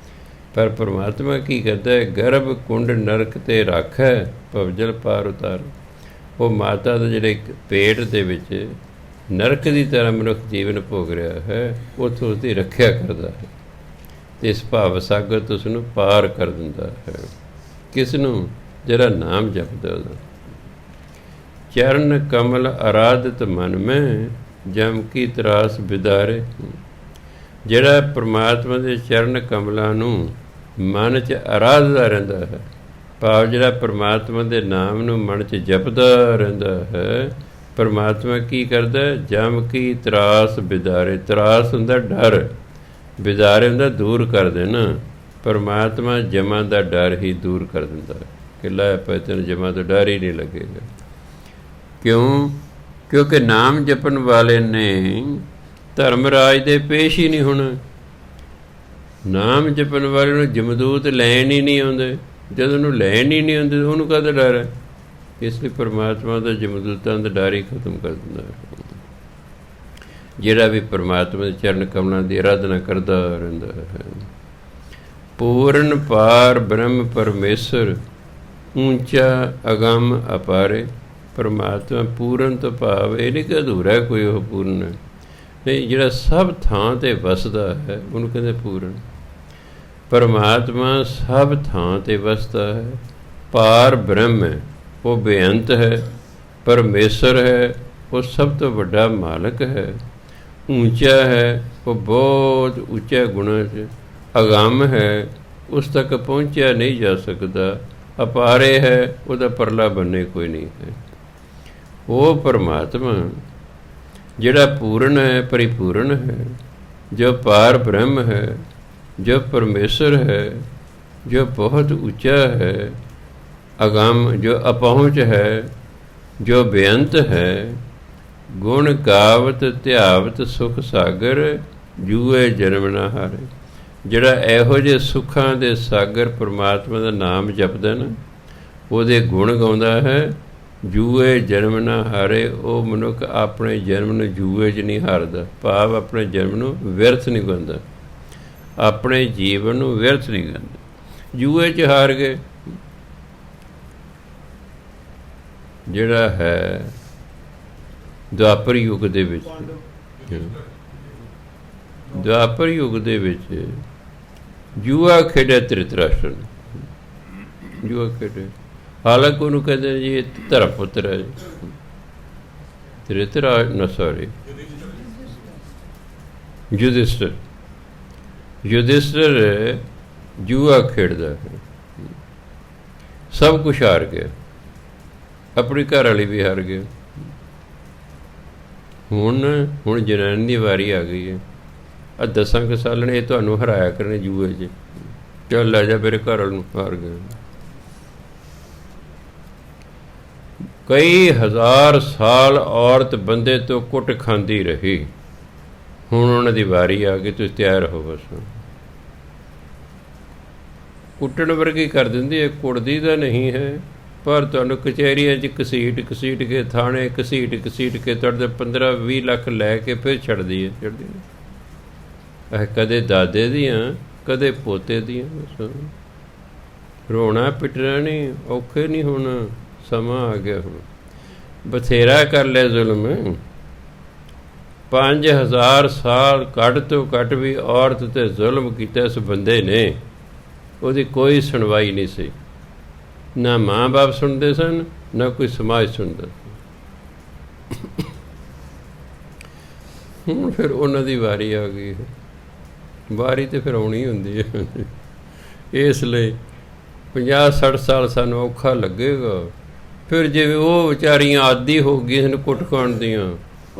ਪਰ ਪਰਮਾਤਮਾ ਕੀ ਕਰਦਾ ਹੈ? ਗਰਭ ਕੁੰਡ ਨਰਕ 'ਤੇ ਰੱਖੈ, ਭਵਜਲ ਪਾਰ ਉਤਾਰ। ਉਹ ਮਾਤਾ ਦੇ ਜਿਹੜੇ ਪੇਟ ਦੇ ਵਿੱਚ ਨਰਕ ਦੀ ਤਰ੍ਹਾਂ ਮਨੁੱਖ ਜੀਵਨ ਭੋਗ ਰਿਹਾ ਹੈ, ਉੱਥੋਂ ਉਸਦੀ ਰੱਖਿਆ ਕਰਦਾ ਹੈ ਅਤੇ ਇਸ ਭਾਵ ਸਾਗਰ ਤੋਂ ਉਸਨੂੰ ਪਾਰ ਕਰ ਦਿੰਦਾ ਹੈ। ਕਿਸ ਨੂੰ? ਜਿਹੜਾ ਨਾਮ ਜਪਦਾ ਉਹਦਾ। ਚਰਨ ਕਮਲ ਅਰਾਧਿਤ ਮਨ ਮੈਂ, ਜਮ ਕੀ ਤਰਾਸ ਬਿਦਾਰੇ। ਜਿਹੜਾ ਪਰਮਾਤਮਾ ਦੇ ਚਰਨ ਕਮਲਾਂ ਨੂੰ ਮਨ 'ਚ ਅਰਾਧਦਾ ਰਹਿੰਦਾ ਹੈ, ਭਾਵ ਜਿਹੜਾ ਪਰਮਾਤਮਾ ਦੇ ਨਾਮ ਨੂੰ ਮਨ 'ਚ ਜਪਦਾ ਰਹਿੰਦਾ ਹੈ, ਪਰਮਾਤਮਾ ਕੀ ਕਰਦਾ? ਜਮ ਕੀ ਤਰਾਸ ਬਿਦਾਰੇ। ਤਰਾਸ ਹੁੰਦਾ ਡਰ, ਬਿਦਾਰੇ ਹੁੰਦਾ ਦੂਰ ਕਰ ਦੇਣਾ। ਪਰਮਾਤਮਾ ਜਮਾਂ ਦਾ ਡਰ ਹੀ ਦੂਰ ਕਰ ਦਿੰਦਾ ਹੈ ਕਿ ਲੈ ਪੈ ਤੈਨੂੰ ਜਮਾਂ ਤੋਂ ਡਰ ਹੀ ਨਹੀਂ ਲੱਗੇਗਾ। ਕਿਉਂ? ਕਿਉਂਕਿ ਨਾਮ ਜਪਣ ਵਾਲੇ ਨੇ ਧਰਮਰਾਜ ਦੇ ਪੇਸ਼ ਹੀ ਨਹੀਂ ਹੋਣਾ। ਨਾਮ ਜਪਣ ਵਾਲੇ ਨੂੰ ਜਮਦੂਤ ਲੈਣ ਹੀ ਨਹੀਂ ਆਉਂਦੇ। ਜਦੋਂ ਉਹਨੂੰ ਲੈਣ ਹੀ ਨਹੀਂ ਆਉਂਦੇ ਉਹਨੂੰ ਕਾਹਦਾ ਡਰ ਹੈ? ਇਸ ਲਈ ਪਰਮਾਤਮਾ ਦਾ ਜਮਦੂਤਾਂ ਦਾ ਡਰ ਹੀ ਖਤਮ ਕਰ ਦਿੰਦਾ ਹੈ। ਜਿਹੜਾ ਵੀ ਪਰਮਾਤਮਾ ਦੇ ਚਰਨ ਕਮਲਾਂ ਦੀ ਅਰਾਧਨਾ ਕਰਦਾ ਰਹਿੰਦਾ ਹੈ। ਪੂਰਨ ਪਾਰ ਬ੍ਰਹਮ ਪਰਮੇਸ਼ਰ, ਉੱਚਾ ਅਗੰਮ ਅਪਾਰੇ। ਪਰਮਾਤਮਾ ਪੂਰਨ ਤੋਂ ਭਾਵ ਇਹ ਨਹੀਂ ਕਿ ਅਧੂਰਾ ਕੋਈ ਉਹ ਪੂਰਨ ਹੈ, ਨਹੀਂ, ਜਿਹੜਾ ਸਭ ਥਾਂ 'ਤੇ ਵਸਦਾ ਹੈ ਉਹਨੂੰ ਕਹਿੰਦੇ ਪੂਰਨ। ਪਰਮਾਤਮਾ ਸਭ ਥਾਂ 'ਤੇ ਵਸਦਾ ਹੈ। ਪਾਰ ਬ੍ਰਹਮ ਹੈ, ਉਹ ਬੇਅੰਤ ਹੈ। ਪਰਮੇਸ਼ਰ ਹੈ, ਉਹ ਸਭ ਤੋਂ ਵੱਡਾ ਮਾਲਕ ਹੈ। ਉੱਚਾ ਹੈ, ਉਹ ਬਹੁਤ ਉੱਚਾ ਗੁਣਾਂ 'ਚ। ਅਗੰਮ ਹੈ, ਉਸ ਤੱਕ ਪਹੁੰਚਿਆ ਨਹੀਂ ਜਾ ਸਕਦਾ। ਅਪਾਰੇ ਹੈ, ਉਹਦਾ ਪਰਲਾ ਬੰਨੇ ਕੋਈ ਨਹੀਂ ਹੈ। ਉਹ ਪਰਮਾਤਮਾ ਜਿਹੜਾ ਪੂਰਨ ਹੈ, ਪਰਿਪੂਰਨ ਹੈ, ਜੋ ਪਾਰ ਬ੍ਰਹਮ ਹੈ, ਜੋ ਪਰਮੇਸ਼ਰ ਹੈ, ਜੋ ਬਹੁਤ ਉੱਚਾ ਹੈ। ਅਗੰਮ ਜੋ ਅਪਹੁੰਚ ਹੈ, ਜੋ ਬੇਅੰਤ ਹੈ। ਗੁਣ ਗਾਵਤ ਧਿਆਵਤ ਸੁਖ ਸਾਗਰ, ਜੂਏ ਜਨਮ ਨਾ ਹਾਰੇ। ਜਿਹੜਾ ਇਹੋ ਜਿਹੇ ਸੁੱਖਾਂ ਦੇ ਸਾਗਰ ਪਰਮਾਤਮਾ ਦਾ ਨਾਮ ਜਪਦਾ ਨਾ, ਉਹਦੇ ਗੁਣ ਗਾਉਂਦਾ ਹੈ, ਜੂਏ ਜਨਮ ਨਾ ਹਾਰੇ। ਉਹ ਮਨੁੱਖ ਆਪਣੇ ਜਨਮ ਨੂੰ ਜੂਏ 'ਚ ਨਹੀਂ ਹਾਰਦਾ, ਭਾਵ ਆਪਣੇ ਜਨਮ ਨੂੰ ਵਿਅਰਥ ਨਹੀਂ ਗਾਉਂਦਾ, ਆਪਣੇ ਜੀਵਨ ਨੂੰ ਵਿਅਰਥ ਨਹੀਂ ਗਾਉਂਦਾ। ਜੂਏ 'ਚ ਹਾਰ ਗਏ ਜਿਹੜਾ ਹੈ ਦੁਆਪਰ ਯੁੱਗ ਦੇ ਵਿੱਚ। ਦੁਆਪਰ ਯੁੱਗ ਦੇ ਵਿੱਚ ਜੂਆ ਖੇਡਿਆ ਧ੍ਰਿਤਰਾਸ਼ਟਰ ਨੇ, ਜੂਆ ਖੇਡਿਆ। ਹਾਲਾਂਕਿ ਉਹਨੂੰ ਕਹਿੰਦੇ ਜੀ ਇਹ ਧਰਮ ਪੁੱਤਰ ਹੈ। ਯੁਧਿਸ਼ਟਰ ਜੂਆ ਖੇਡਦਾ ਹੈ, ਸਭ ਕੁਛ ਹਾਰ ਗਿਆ, ਆਪਣੀ ਘਰ ਵਾਲੀ ਵੀ ਹਾਰ ਗਿਆ। ਹੁਣ ਜਨਾਨੀ ਦੀ ਵਾਰੀ ਆ ਗਈ ਹੈ। 10 ਕੁ ਸਾਲ ਨੇ ਇਹ ਤੁਹਾਨੂੰ ਹਰਾਇਆ ਕਰਨੇ ਜੂਏ 'ਚ। ਚੱਲ ਲੈ ਜਾ, ਮੇਰੇ ਘਰ ਵਾਲੇ ਨੂੰ ਹਾਰ ਗਏ। ਕਈ ਹਜ਼ਾਰ ਸਾਲ ਔਰਤ ਬੰਦੇ ਤੋਂ ਕੁੱਟ ਖਾਂਦੀ ਰਹੀ, ਹੁਣ ਉਹਨਾਂ ਦੀ ਵਾਰੀ ਆ ਗਈ, ਤੁਸੀਂ ਤਿਆਰ ਹੋ। ਬਸ ਕੁੱਟਣ ਵਰਗੀ ਕਰ ਦਿੰਦੀ ਹੈ, ਕੁੱਟਦੀ ਤਾਂ ਨਹੀਂ ਹੈ, ਪਰ ਤੁਹਾਨੂੰ ਕਚਹਿਰੀਆਂ 'ਚ ਘਸੀਟ ਕੇ, ਥਾਣੇ ਘਸੀਟ ਕੇ ਤੁਹਾਡੇ 15-20 ਲੱਖ ਲੈ ਕੇ ਫਿਰ ਛੱਡਦੀ ਹੈ। ਕਦੇ ਦਾਦੇ ਦੀਆਂ, ਕਦੇ ਪੋਤੇ ਦੀਆਂ। ਰੋਣਾ ਪਿੱਟਣਾ ਨਹੀਂ, ਔਖੇ ਨਹੀਂ ਹੋਣਾ, ਸਮਾਂ ਆ ਗਿਆ ਹੁਣ। ਬਥੇਰਾ ਕਰ ਲਿਆ ਜ਼ੁਲਮ। 5000 ਸਾਲ ਘੱਟ ਤੋਂ ਘੱਟ ਵੀ ਔਰਤ 'ਤੇ ਜ਼ੁਲਮ ਕੀਤਾ ਇਸ ਬੰਦੇ ਨੇ, ਉਹਦੀ ਕੋਈ ਸੁਣਵਾਈ ਨਹੀਂ ਸੀ। ਨਾ ਮਾਂ ਬਾਪ ਸੁਣਦੇ ਸਨ, ਨਾ ਕੋਈ ਸਮਾਜ ਸੁਣਦਾ। ਹੁਣ ਫਿਰ ਉਹਨਾਂ ਦੀ ਵਾਰੀ ਆ ਗਈ। ਵਾਰੀ ਤਾਂ ਫਿਰ ਆਉਣੀ ਹੁੰਦੀ ਹੈ। ਇਸ ਲਈ 50-60 ਸਾਲ ਸਾਨੂੰ ਔਖਾ ਲੱਗੇਗਾ। ਫਿਰ ਜਿਵੇਂ ਉਹ ਵਿਚਾਰੀਆਂ ਆਦੀ ਹੋ ਗਈਆਂ ਹਨ ਕੁੱਟ ਖਾਣ ਦੀਆਂ,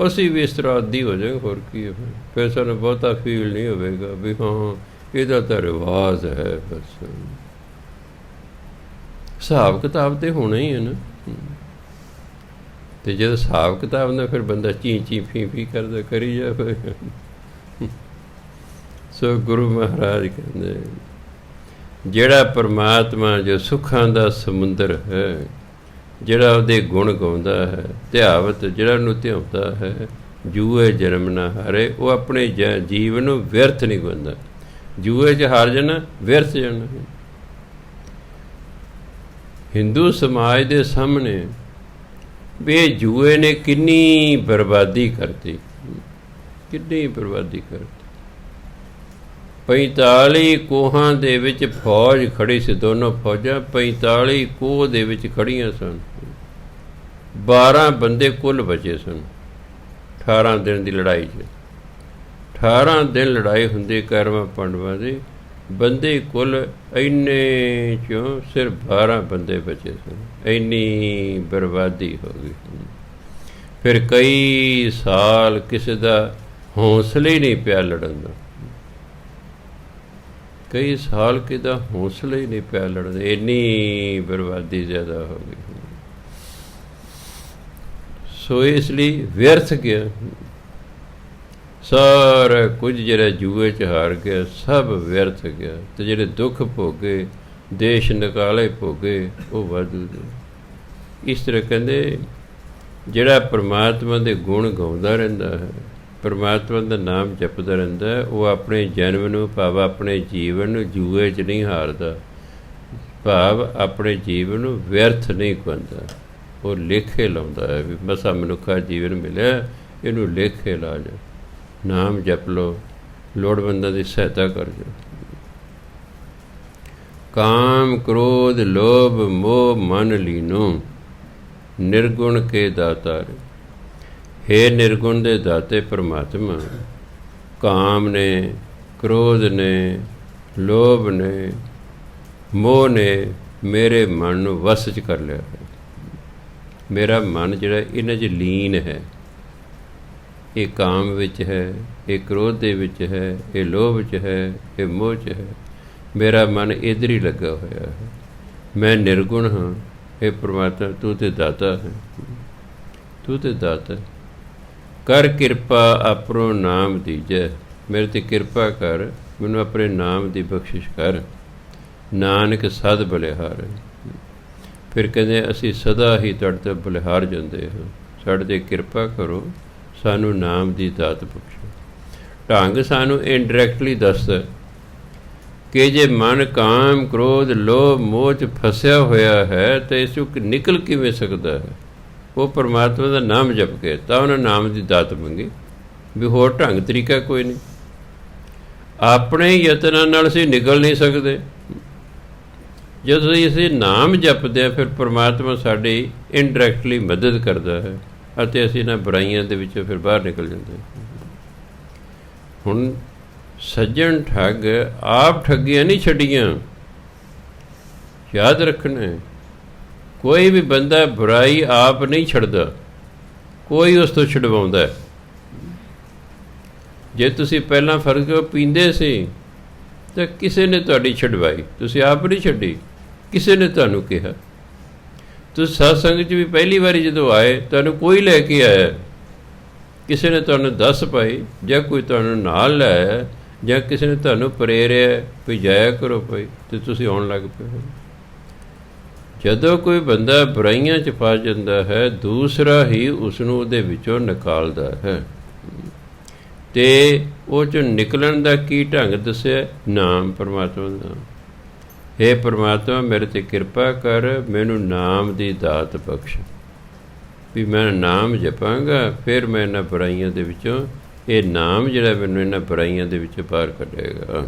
ਅਸੀਂ ਵੀ ਇਸ ਤਰ੍ਹਾਂ ਆਦੀ ਹੋ ਜਾਵਾਂਗੇ। ਹੋਰ ਕੀ ਹੈ? ਫਿਰ ਸਾਨੂੰ ਬਹੁਤਾ ਫੀਲ ਨਹੀਂ ਹੋਵੇਗਾ ਵੀ ਹਾਂ ਇਹਦਾ ਤਾਂ ਰਿਵਾਜ਼ ਹੈ। ਬਸ ਹਿਸਾਬ ਕਿਤਾਬ ਤਾਂ ਹੋਣਾ ਹੀ ਹੈ ਨਾ। ਅਤੇ ਜਦੋਂ ਹਿਸਾਬ ਕਿਤਾਬ ਨਾਲ ਫਿਰ ਬੰਦਾ ਚੀਂ ਫੀ ਕਰਦਾ ਕਰੀ ਜਾਵੇ। ਸੋ ਗੁਰੂ ਮਹਾਰਾਜ ਕਹਿੰਦੇ ਜਿਹੜਾ ਪਰਮਾਤਮਾ ਜੋ ਸੁੱਖਾਂ ਦਾ ਸਮੁੰਦਰ ਹੈ, ਜਿਹੜਾ ਉਹਦੇ ਗੁਣ ਗਾਉਂਦਾ ਹੈ, ਧਿਆਵਤ ਜਿਹੜਾ ਉਹਨੂੰ ਧਿਆਉਂਦਾ ਹੈ, ਜੂਏ ਜਨਮ ਨਾ ਹਾਰੇ, ਉਹ ਆਪਣੇ ਜੀਵਨ ਨੂੰ ਵਿਅਰਥ ਨਹੀਂ ਗਵਾਉਂਦਾ। ਜੂਏ 'ਚ ਹਾਰ ਜਾਣਾ, ਵਿਅਰਥ ਜਾਣਾ। ਹਿੰਦੂ ਸਮਾਜ ਦੇ ਸਾਹਮਣੇ ਵੀ ਇਹ ਜੂਏ ਨੇ ਕਿੰਨੀ ਬਰਬਾਦੀ ਕਰਤੀ, ਕਿੰਨੀ ਬਰਬਾਦੀ ਕਰਤੀ। 45 ਕੋਹਾਂ ਦੇ ਵਿੱਚ ਫੌਜ ਖੜੀ ਸੀ, ਦੋਨੋਂ ਫੌਜਾਂ 45 ਕੋਹ ਦੇ ਵਿੱਚ ਖੜੀਆਂ ਸਨ। 12 ਬੰਦੇ ਕੁੱਲ ਬਚੇ ਸਨ 18 ਦਿਨ ਦੀ ਲੜਾਈ 'ਚ। 18 ਦਿਨ ਲੜਾਈ ਹੁੰਦੀ ਕੌਰਵਾਂ ਪਾਂਡਵਾਂ ਦੀ, ਬੰਦੇ ਕੁੱਲ ਇੰਨੇ 'ਚੋਂ ਸਿਰਫ 12 ਬੰਦੇ ਬਚੇ ਸਨ। ਇੰਨੀ ਬਰਬਾਦੀ ਹੋ ਗਈ। ਫਿਰ ਕਈ ਸਾਲ ਕਿਸੇ ਦਾ ਹੌਸਲਾ ਹੀ ਨਹੀਂ ਪਿਆ ਲੜਨ ਦਾ। ਕਈ ਸਾਲ ਕਿਦਾ ਹੌਸਲਾ ਹੀ ਨਹੀਂ ਪਿਆ ਲੜਨ, ਇੰਨੀ ਬਰਬਾਦੀ ਜ਼ਿਆਦਾ ਹੋ ਗਈ। ਸੋ ਇਸ ਲਈ ਵਿਅਰਥ ਗਿਆ ਸਾਰਾ ਕੁਝ। ਜਿਹੜਾ ਜੂਏ 'ਚ ਹਾਰ ਗਿਆ ਸਭ ਵਿਅਰਥ ਗਿਆ। ਅਤੇ ਜਿਹੜੇ ਦੁੱਖ ਭੋਗੇ, ਦੇਸ਼ ਨਿਕਾਲੇ ਭੋਗੇ, ਉਹ ਵਾਧੂ ਦੇ। ਇਸ ਤਰ੍ਹਾਂ ਕਹਿੰਦੇ ਜਿਹੜਾ ਪਰਮਾਤਮਾ ਦੇ ਗੁਣ ਗਾਉਂਦਾ ਰਹਿੰਦਾ ਹੈ, ਪਰਮਾਤਮਾ ਦਾ ਨਾਮ ਜਪਦਾ ਰਹਿੰਦਾ ਹੈ, ਉਹ ਆਪਣੇ ਜਨਮ ਨੂੰ, ਭਾਵ ਆਪਣੇ ਜੀਵਨ ਨੂੰ ਜੂਏ 'ਚ ਨਹੀਂ ਹਾਰਦਾ, ਭਾਵ ਆਪਣੇ ਜੀਵਨ ਨੂੰ ਵਿਅਰਥ ਨਹੀਂ ਗਵਾਉਂਦਾ। ਉਹ ਲੇਖੇ ਲਾਉਂਦਾ ਹੈ ਵੀ ਮਸਾਂ ਮਨੁੱਖਾ ਜੀਵਨ ਮਿਲਿਆ, ਇਹਨੂੰ ਲੇਖੇ ਲਾ ਜਾ। ਨਾਮ ਜਪ ਲਓ, ਲੋੜਵੰਦਾਂ ਦੀ ਸਹਾਇਤਾ ਕਰ ਜਾਓ। ਕਾਮ ਕ੍ਰੋਧ ਲੋਭ ਮੋਹ ਮਨ ਲੀਨੋ, ਨਿਰਗੁਣ ਕੇ ਦਾਤਾਰ। ਹੇ ਨਿਰਗੁਣ ਦੇ ਦਾਤੇ ਪਰਮਾਤਮਾ, ਕਾਮ ਨੇ, ਕ੍ਰੋਧ ਨੇ, ਲੋਭ ਨੇ, ਮੋਹ ਨੇ ਮੇਰੇ ਮਨ ਨੂੰ ਵਸ 'ਚ ਕਰ ਲਿਆ ਹੈ। ਮੇਰਾ ਮਨ ਜਿਹੜਾ ਇਹਨਾਂ 'ਚ ਲੀਨ ਹੈ, ਇਹ ਕਾਮ ਵਿੱਚ ਹੈ, ਇਹ ਕ੍ਰੋਧ ਦੇ ਵਿੱਚ ਹੈ, ਇਹ ਲੋਭ 'ਚ ਹੈ, ਇਹ ਮੋਹ 'ਚ ਹੈ। ਮੇਰਾ ਮਨ ਇੱਧਰ ਹੀ ਲੱਗਾ ਹੋਇਆ ਹੈ। ਮੈਂ ਨਿਰਗੁਣ ਹਾਂ। ਇਹ ਪਰਮਾਤਮਾ ਤੂੰ ਤੇ ਦਾਤਾ ਹੈ, ਤੂੰ ਤੇ ਦਾਤਾ। ਕਰ ਕਿਰਪਾ ਆਪਣੋ ਨਾਮ ਦੀਜੈ, ਮੇਰੇ 'ਤੇ ਕਿਰਪਾ ਕਰ, ਮੈਨੂੰ ਆਪਣੇ ਨਾਮ ਦੀ ਬਖਸ਼ਿਸ਼ ਕਰ। ਨਾਨਕ ਸਦ ਬਲਿਹਾਰ। ਫਿਰ ਕਹਿੰਦੇ ਅਸੀਂ ਸਦਾ ਹੀ ਤੁਹਾਡੇ ਤੋਂ ਬਲਿਹਾਰ ਜਾਂਦੇ ਹਾਂ, ਸਾਡੇ 'ਤੇ ਕਿਰਪਾ ਕਰੋ, ਸਾਨੂੰ ਨਾਮ ਦੀ ਦਾਤ ਬਖਸ਼ੋ। ਢੰਗ ਸਾਨੂੰ ਇਨਡਾਇਰੈਕਟਲੀ ਦੱਸਦਾ ਕਿ ਜੇ ਮਨ ਕਾਮ ਕ੍ਰੋਧ ਲੋਭ ਮੋਹ 'ਚ ਫਸਿਆ ਹੋਇਆ ਹੈ ਤਾਂ ਇਸ 'ਚੋਂ ਨਿਕਲ ਕਿਵੇਂ ਸਕਦਾ ਹੈ? ਉਹ ਪਰਮਾਤਮਾ ਦਾ ਨਾਮ ਜਪ ਕੇ ਤਾਂ ਉਹਨਾਂ ਨਾਮ ਦੀ ਦਾਤ ਮੰਗੀ, ਵੀ ਹੋਰ ਢੰਗ ਤਰੀਕਾ ਕੋਈ ਨਹੀਂ। ਆਪਣੇ ਯਤਨਾਂ ਨਾਲ ਅਸੀਂ ਨਿਕਲ ਨਹੀਂ ਸਕਦੇ। ਜਦੋਂ ਅਸੀਂ ਨਾਮ ਜਪਦੇ ਹਾਂ ਫਿਰ ਪਰਮਾਤਮਾ ਸਾਡੀ ਇਨਡਾਇਰੈਕਟਲੀ ਮਦਦ ਕਰਦਾ ਹੈ ਅਤੇ ਅਸੀਂ ਇਹਨਾਂ ਬੁਰਾਈਆਂ ਦੇ ਵਿੱਚੋਂ ਫਿਰ ਬਾਹਰ ਨਿਕਲ ਜਾਂਦੇ ਹਾਂ। ਹੁਣ ਸੱਜਣ ਠੱਗ ਆਪ ਠੱਗੀਆਂ ਨਹੀਂ ਛੱਡੀਆਂ, ਯਾਦ ਰੱਖਣਾ। ਕੋਈ ਵੀ ਬੰਦਾ ਬੁਰਾਈ ਆਪ ਨਹੀਂ ਛੱਡਦਾ, ਕੋਈ ਉਸ ਤੋਂ ਛੁਡਵਾਉਂਦਾ। ਜੇ ਤੁਸੀਂ ਪਹਿਲਾਂ ਫਰਜ਼ ਕਰੋ ਪੀਂਦੇ ਸੀ ਤਾਂ ਕਿਸੇ ਨੇ ਤੁਹਾਡੀ ਛੁਡਵਾਈ, ਤੁਸੀਂ ਆਪ ਨਹੀਂ ਛੱਡੀ, ਕਿਸੇ ਨੇ ਤੁਹਾਨੂੰ ਕਿਹਾ। ਤੁਸੀਂ ਸਤਸੰਗ 'ਚ ਵੀ ਪਹਿਲੀ ਵਾਰੀ ਜਦੋਂ ਆਏ ਤੁਹਾਨੂੰ ਕੋਈ ਲੈ ਕੇ ਆਇਆ, ਕਿਸੇ ਨੇ ਤੁਹਾਨੂੰ ਦੱਸ ਪਾਈ, ਜਾਂ ਕੋਈ ਤੁਹਾਨੂੰ ਨਾਲ ਲੈ ਆਇਆ, ਜਾਂ ਕਿਸੇ ਨੇ ਤੁਹਾਨੂੰ ਪ੍ਰੇਰਿਆ ਵੀ ਜਾਇਆ ਕਰੋ ਭਾਈ, ਅਤੇ ਤੁਸੀਂ ਆਉਣ ਲੱਗ ਪਏ ਹੋ। ਜਦੋਂ ਕੋਈ ਬੰਦਾ ਬੁਰਾਈਆਂ 'ਚ ਫਸ ਜਾਂਦਾ ਹੈ, ਦੂਸਰਾ ਹੀ ਉਸਨੂੰ ਉਹਦੇ ਵਿੱਚੋਂ ਨਿਕਾਲਦਾ ਹੈ। ਅਤੇ ਉਹ 'ਚੋਂ ਨਿਕਲਣ ਦਾ ਕੀ ਢੰਗ ਦੱਸਿਆ? ਨਾਮ, ਪਰਮਾਤਮਾ ਦਾ। ਹੇ ਪਰਮਾਤਮਾ ਮੇਰੇ 'ਤੇ ਕਿਰਪਾ ਕਰ, ਮੈਨੂੰ ਨਾਮ ਦੀ ਦਾਤ ਬਖਸ਼, ਵੀ ਮੈਂ ਨਾਮ ਜਪਾਂਗਾ, ਫਿਰ ਮੈਂ ਇਹਨਾਂ ਬੁਰਾਈਆਂ ਦੇ ਵਿੱਚੋਂ, ਇਹ ਨਾਮ ਜਿਹੜਾ ਮੈਨੂੰ ਇਹਨਾਂ ਬੁਰਾਈਆਂ ਦੇ ਵਿੱਚੋਂ ਬਾਹਰ ਕੱਢੇਗਾ।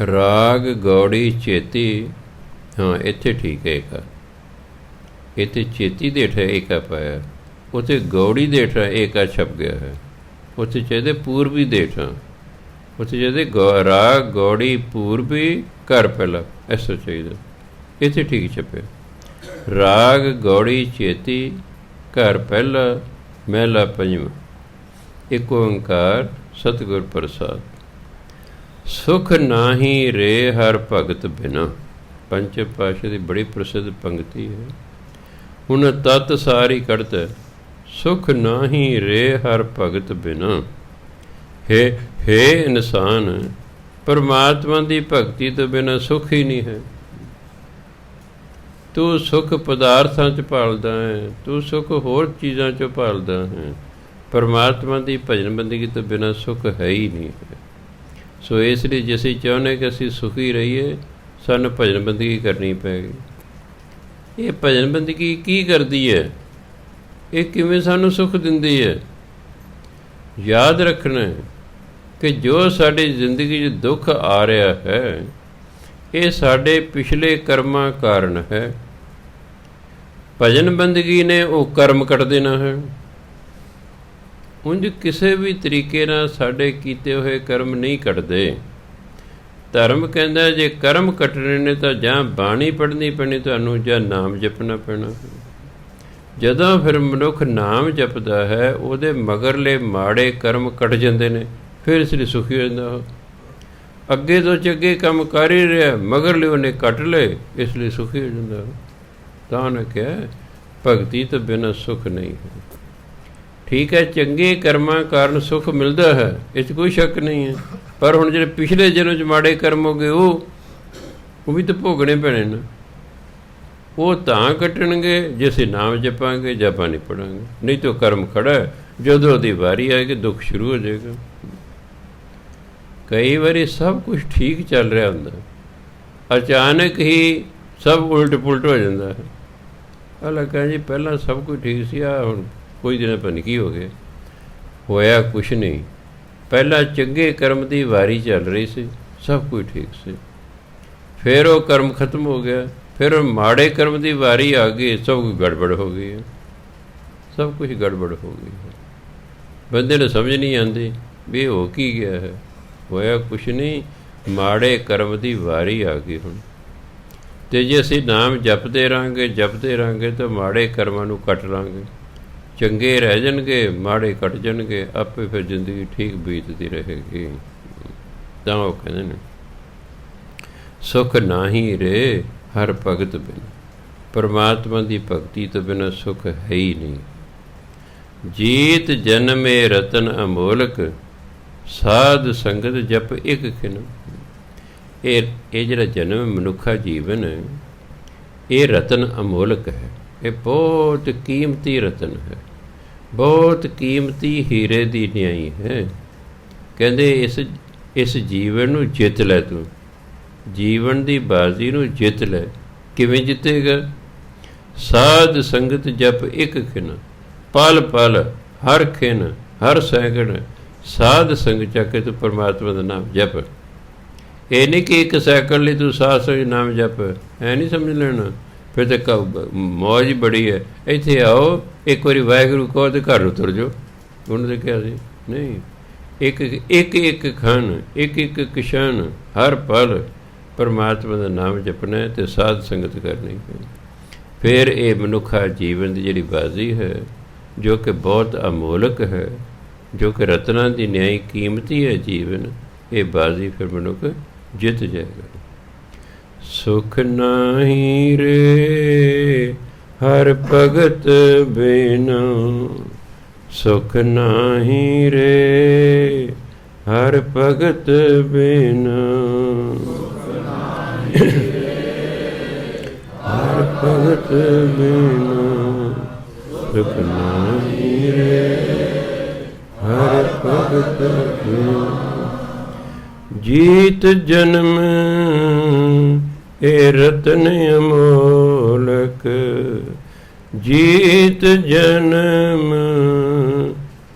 ਰਾਗ ਗੌੜੀ ਚੇਤੀ। ਹਾਂ ਇੱਥੇ ਠੀਕ ਹੈ ਏਕਾ, ਇੱਥੇ ਚੇਤੀ ਦੇ ਹੇਠ ਏਕਾ ਪਾਇਆ, ਉੱਥੇ ਗੌੜੀ ਦੇ ਹੇਠ ਏਕਾ ਛਪ ਗਿਆ ਹੈ। ਉੱਥੇ ਚਾਹੀਦੇ ਪੂਰਬੀ ਦੇ ਹੇਠਾਂ, ਉੱਥੇ ਚਾਹੀਦੇ ਰਾਗ ਗੌੜੀ ਪੂਰਬੀ ਘਰ ਪਹਿਲਾ, ਐਸਾ ਚਾਹੀਦਾ। ਇੱਥੇ ਠੀਕ ਛਪਿਆ, ਰਾਗ ਗੌੜੀ ਚੇਤੀ ਘਰ ਪਹਿਲਾ ਮਹਿਲਾ ਪੰਜਵਾਂ, ਇੱਕ ਓਂਕਾਰ ਸਤਿਗੁਰ ਪ੍ਰਸਾਦ। ਸੁਖ ਨਾਹੀ ਰੇ ਹਰ ਭਗਤ ਬਿਨਾ, ਪੰਚਮ ਪਾਤਸ਼ਾਹ ਦੀ ਬੜੀ ਪ੍ਰਸਿੱਧ ਪੰਕਤੀ ਹੈ। ਹੁਣ ਤਤ ਸਾਰੀ ਕੱਢਦਾ, ਸੁਖ ਨਾਹੀ ਰੇ ਹਰ ਭਗਤ ਬਿਨਾ। ਹੇ ਇਨਸਾਨ, ਪਰਮਾਤਮਾ ਦੀ ਭਗਤੀ ਤੋਂ ਬਿਨਾਂ ਸੁੱਖ ਹੀ ਨਹੀਂ ਹੈ। ਤੂੰ ਸੁੱਖ ਪਦਾਰਥਾਂ 'ਚ ਭਾਲਦਾ ਹੈ, ਤੂੰ ਸੁੱਖ ਹੋਰ ਚੀਜ਼ਾਂ 'ਚੋਂ ਭਾਲਦਾ ਹੈ। ਪਰਮਾਤਮਾ ਦੀ ਭਜਨ ਬੰਦਗੀ ਤੋਂ ਬਿਨਾਂ ਸੁੱਖ ਹੈ ਹੀ ਨਹੀਂ ਹੈ। ਸੋ ਇਸ ਲਈ ਜੇ ਅਸੀਂ ਚਾਹੁੰਦੇ ਕਿ ਅਸੀਂ ਸੁਖੀ ਰਹੀਏ, ਸਾਨੂੰ ਭਜਨ ਬੰਦਗੀ ਕਰਨੀ ਪਏਗੀ। ਇਹ ਭਜਨ ਬੰਦਗੀ ਕੀ ਕਰਦੀ ਹੈ? ਇਹ ਕਿਵੇਂ ਸਾਨੂੰ ਸੁੱਖ ਦਿੰਦੀ ਹੈ? ਯਾਦ ਰੱਖਣਾ ਕਿ ਜੋ ਸਾਡੀ ਜ਼ਿੰਦਗੀ 'ਚ ਦੁੱਖ ਆ ਰਿਹਾ ਹੈ, ਇਹ ਸਾਡੇ ਪਿਛਲੇ ਕਰਮਾਂ ਕਾਰਨ ਹੈ। ਭਜਨ ਬੰਦਗੀ ਨੇ ਉਹ ਕਰਮ ਕੱਟ ਦੇਣਾ ਹੈ। ਉਂਝ ਕਿਸੇ ਵੀ ਤਰੀਕੇ ਨਾਲ ਸਾਡੇ ਕੀਤੇ ਹੋਏ ਕਰਮ ਨਹੀਂ ਕੱਟਦੇ। ਧਰਮ ਕਹਿੰਦਾ ਜੇ ਕਰਮ ਕੱਟਣੇ ਨੇ ਤਾਂ ਜਾਂ ਬਾਣੀ ਪੜ੍ਹਨੀ ਪੈਣੀ ਤੁਹਾਨੂੰ, ਜਾਂ ਨਾਮ ਜਪਣਾ ਪੈਣਾ। ਜਦੋਂ ਫਿਰ ਮਨੁੱਖ ਨਾਮ ਜਪਦਾ ਹੈ, ਉਹਦੇ ਮਗਰਲੇ ਮਾੜੇ ਕਰਮ ਕੱਟ ਜਾਂਦੇ ਨੇ, ਫਿਰ ਇਸ ਲਈ ਸੁਖੀ ਹੋ ਜਾਂਦਾ। ਉਹ ਅੱਗੇ ਤੋਂ ਚੰਗੇ ਕੰਮ ਕਰ ਹੀ ਰਿਹਾ, ਮਗਰਲੇ ਉਹਨੇ ਕੱਟ ਲਏ, ਇਸ ਲਈ ਸੁਖੀ ਹੋ ਜਾਂਦਾ। ਤਾਂ ਉਹਨੇ ਕਿਹਾ ਭਗਤੀ ਤੋਂ ਬਿਨਾਂ ਸੁੱਖ ਨਹੀਂ ਹੈ। ਠੀਕ ਹੈ, ਚੰਗੇ ਕਰਮਾਂ ਕਾਰਨ ਸੁੱਖ ਮਿਲਦਾ ਹੈ, ਇਹ 'ਚ ਕੋਈ ਸ਼ੱਕ ਨਹੀਂ ਹੈ। ਪਰ ਹੁਣ ਜਿਹੜੇ ਪਿਛਲੇ ਜਨਮ 'ਚ ਮਾੜੇ ਕਰਮ ਹੋ ਗਏ, ਉਹ ਵੀ ਤਾਂ ਭੋਗਣੇ ਪੈਣੇ ਨੇ। ਉਹ ਤਾਂ ਕੱਟਣਗੇ ਜੇ ਅਸੀਂ ਨਾਮ ਜਪਾਂਗੇ ਜਾਂ ਬਾਣੀ ਪੜਾਂਗੇ, ਨਹੀਂ ਤਾਂ ਕਰਮ ਖੜਾ, ਜਦੋਂ ਉਹਦੀ ਵਾਰੀ ਆਏਗੀ ਦੁੱਖ ਸ਼ੁਰੂ ਹੋ ਜਾਏਗਾ। ਕਈ ਵਾਰੀ ਸਭ ਕੁਝ ਠੀਕ ਚੱਲ ਰਿਹਾ ਹੁੰਦਾ, ਅਚਾਨਕ ਹੀ ਸਭ ਉਲਟ ਪੁਲਟ ਹੋ ਜਾਂਦਾ ਹੈ। ਅਲਾ ਕਹਿੰਦਾ ਜੀ ਪਹਿਲਾਂ ਸਭ ਕੁਝ ਠੀਕ ਸੀ, ਆ ਹੁਣ ਕੋਈ ਦਿਨ ਪਤਾ ਨਹੀਂ ਕੀ ਹੋ ਗਿਆ। ਹੋਇਆ ਕੁਛ ਨਹੀਂ, ਪਹਿਲਾਂ ਚੰਗੇ ਕਰਮ ਦੀ ਵਾਰੀ ਚੱਲ ਰਹੀ ਸੀ, ਸਭ ਕੁਝ ਠੀਕ ਸੀ। ਫਿਰ ਉਹ ਕਰਮ ਖਤਮ ਹੋ ਗਿਆ, ਫਿਰ ਉਹ ਮਾੜੇ ਕਰਮ ਦੀ ਵਾਰੀ ਆ ਗਈ, ਸਭ ਕੁਝ ਗੜਬੜ ਹੋ ਗਈ ਹੈ। ਸਭ ਕੁਝ ਗੜਬੜ ਹੋ ਗਈ ਹੈ। ਬੰਦੇ ਨੂੰ ਸਮਝ ਨਹੀਂ ਆਉਂਦੀ ਵੀ ਇਹ ਹੋ ਕੀ ਗਿਆ ਹੈ। ਹੋਇਆ ਕੁਛ ਨਹੀਂ, ਮਾੜੇ ਕਰਮ ਦੀ ਵਾਰੀ ਆ ਗਈ ਹੁਣ। ਅਤੇ ਜੇ ਅਸੀਂ ਨਾਮ ਜਪਦੇ ਰਹਾਂਗੇ ਤਾਂ ਮਾੜੇ ਕਰਮਾਂ ਨੂੰ ਕੱਟ ਲਾਂਗੇ। ਚੰਗੇ ਰਹਿ ਜਾਣਗੇ, ਮਾੜੇ ਕੱਟ ਜਾਣਗੇ, ਆਪੇ ਫਿਰ ਜ਼ਿੰਦਗੀ ਠੀਕ ਬੀਤਦੀ ਰਹੇਗੀ। ਤਾਂ ਉਹ ਕਹਿੰਦੇ ਨੇ ਸੁੱਖ ਨਾਹੀ ਰੇ ਹਰ ਭਗਤ ਬਿਨ, ਪਰਮਾਤਮਾ ਦੀ ਭਗਤੀ ਤੋਂ ਬਿਨਾਂ ਸੁੱਖ ਹੈ ਹੀ ਨਹੀਂ। ਜੀਤ ਜਨਮੇ ਰਤਨ ਅਮੋਲਕ, ਸਾਧ ਸੰਗਤ ਜਪ ਇੱਕ ਖਿਨ। ਇਹ ਜਿਹੜਾ ਜਨਮ ਮਨੁੱਖਾ ਜੀਵਨ ਹੈ, ਇਹ ਰਤਨ ਅਮੋਲਕ ਹੈ। ਇਹ ਬਹੁਤ ਕੀਮਤੀ ਰਤਨ ਹੈ, ਬਹੁਤ ਕੀਮਤੀ ਹੀਰੇ ਦੀ ਨਿਆਈ ਹੈ। ਕਹਿੰਦੇ ਇਸ ਜੀਵਨ ਨੂੰ ਜਿੱਤ ਲੈ, ਤੂੰ ਜੀਵਨ ਦੀ ਬਾਜ਼ੀ ਨੂੰ ਜਿੱਤ ਲੈ। ਕਿਵੇਂ ਜਿੱਤੇਗਾ? ਸਾਧ ਸੰਗਤ ਜਪ ਇੱਕ ਖਿਨ, ਪਲ ਪਲ ਹਰ ਖਿਨ ਹਰ ਸੈਕਿੰਡ ਸਾਧ ਸੰਗ ਚੱਕ ਕੇ ਤੂੰ ਪਰਮਾਤਮਾ ਦਾ ਨਾਮ ਜਪ। ਇਹ ਨਹੀਂ ਕਿ ਇੱਕ ਸੈਕਿੰਡ ਲਈ ਤੂੰ ਸਾਧ ਸੰਗ ਨਾਮ ਜਪ, ਐ ਨਹੀਂ ਸਮਝ ਲੈਣਾ। ਫਿਰ ਤਾਂ ਮੌਜ ਬੜੀ ਹੈ। ਇੱਥੇ ਆਓ, ਇੱਕ ਵਾਰੀ ਵਾਹਿਗੁਰੂ ਕਹੋ ਅਤੇ ਘਰ ਨੂੰ ਤੁਰ ਜਾਓ। ਉਹਨੇ ਤਾਂ ਕਿਹਾ ਸੀ ਨਹੀਂ, ਇੱਕ ਖਣ ਇੱਕ ਕਿਸ਼ਨ ਹਰ ਪਲ ਪਰਮਾਤਮਾ ਦਾ ਨਾਮ ਜਪਣਾ ਅਤੇ ਸਾਧ ਸੰਗਤ ਕਰਨੀ ਹੈ। ਫਿਰ ਇਹ ਮਨੁੱਖਾ ਜੀਵਨ ਦੀ ਜਿਹੜੀ ਬਾਜ਼ੀ ਹੈ, ਜੋ ਕਿ ਬਹੁਤ ਅਮੋਲਕ ਹੈ, ਜੋ ਕਿ ਰਤਨਾਂ ਦੀ ਨਿਆਈ ਕੀਮਤੀ ਹੈ ਜੀਵਨ, ਇਹ ਬਾਜ਼ੀ ਫਿਰ ਮਨੁੱਖ ਜਿੱਤ ਜਾਏਗਾ। ਸੁਖ ਨਾਹੀ ਰੇ ਹਰ ਭਗਤ ਬਿਨਾ, ਸੁਖ ਨਾਹੀ ਰੇ ਹਰ ਭਗਤ ਬਿਨਾ, ਹਰ ਭਗਤ ਬਿਨਾ, ਸੁਖ ਨਾਹੀ ਰੇ ਹਰ ਭਗਤ ਬਿਨਾ। ਜੀਤ ਜਨਮ ਇਹ ਰਤਨ ਅਮੋਲਕ, ਜੀਤ ਜਨਮ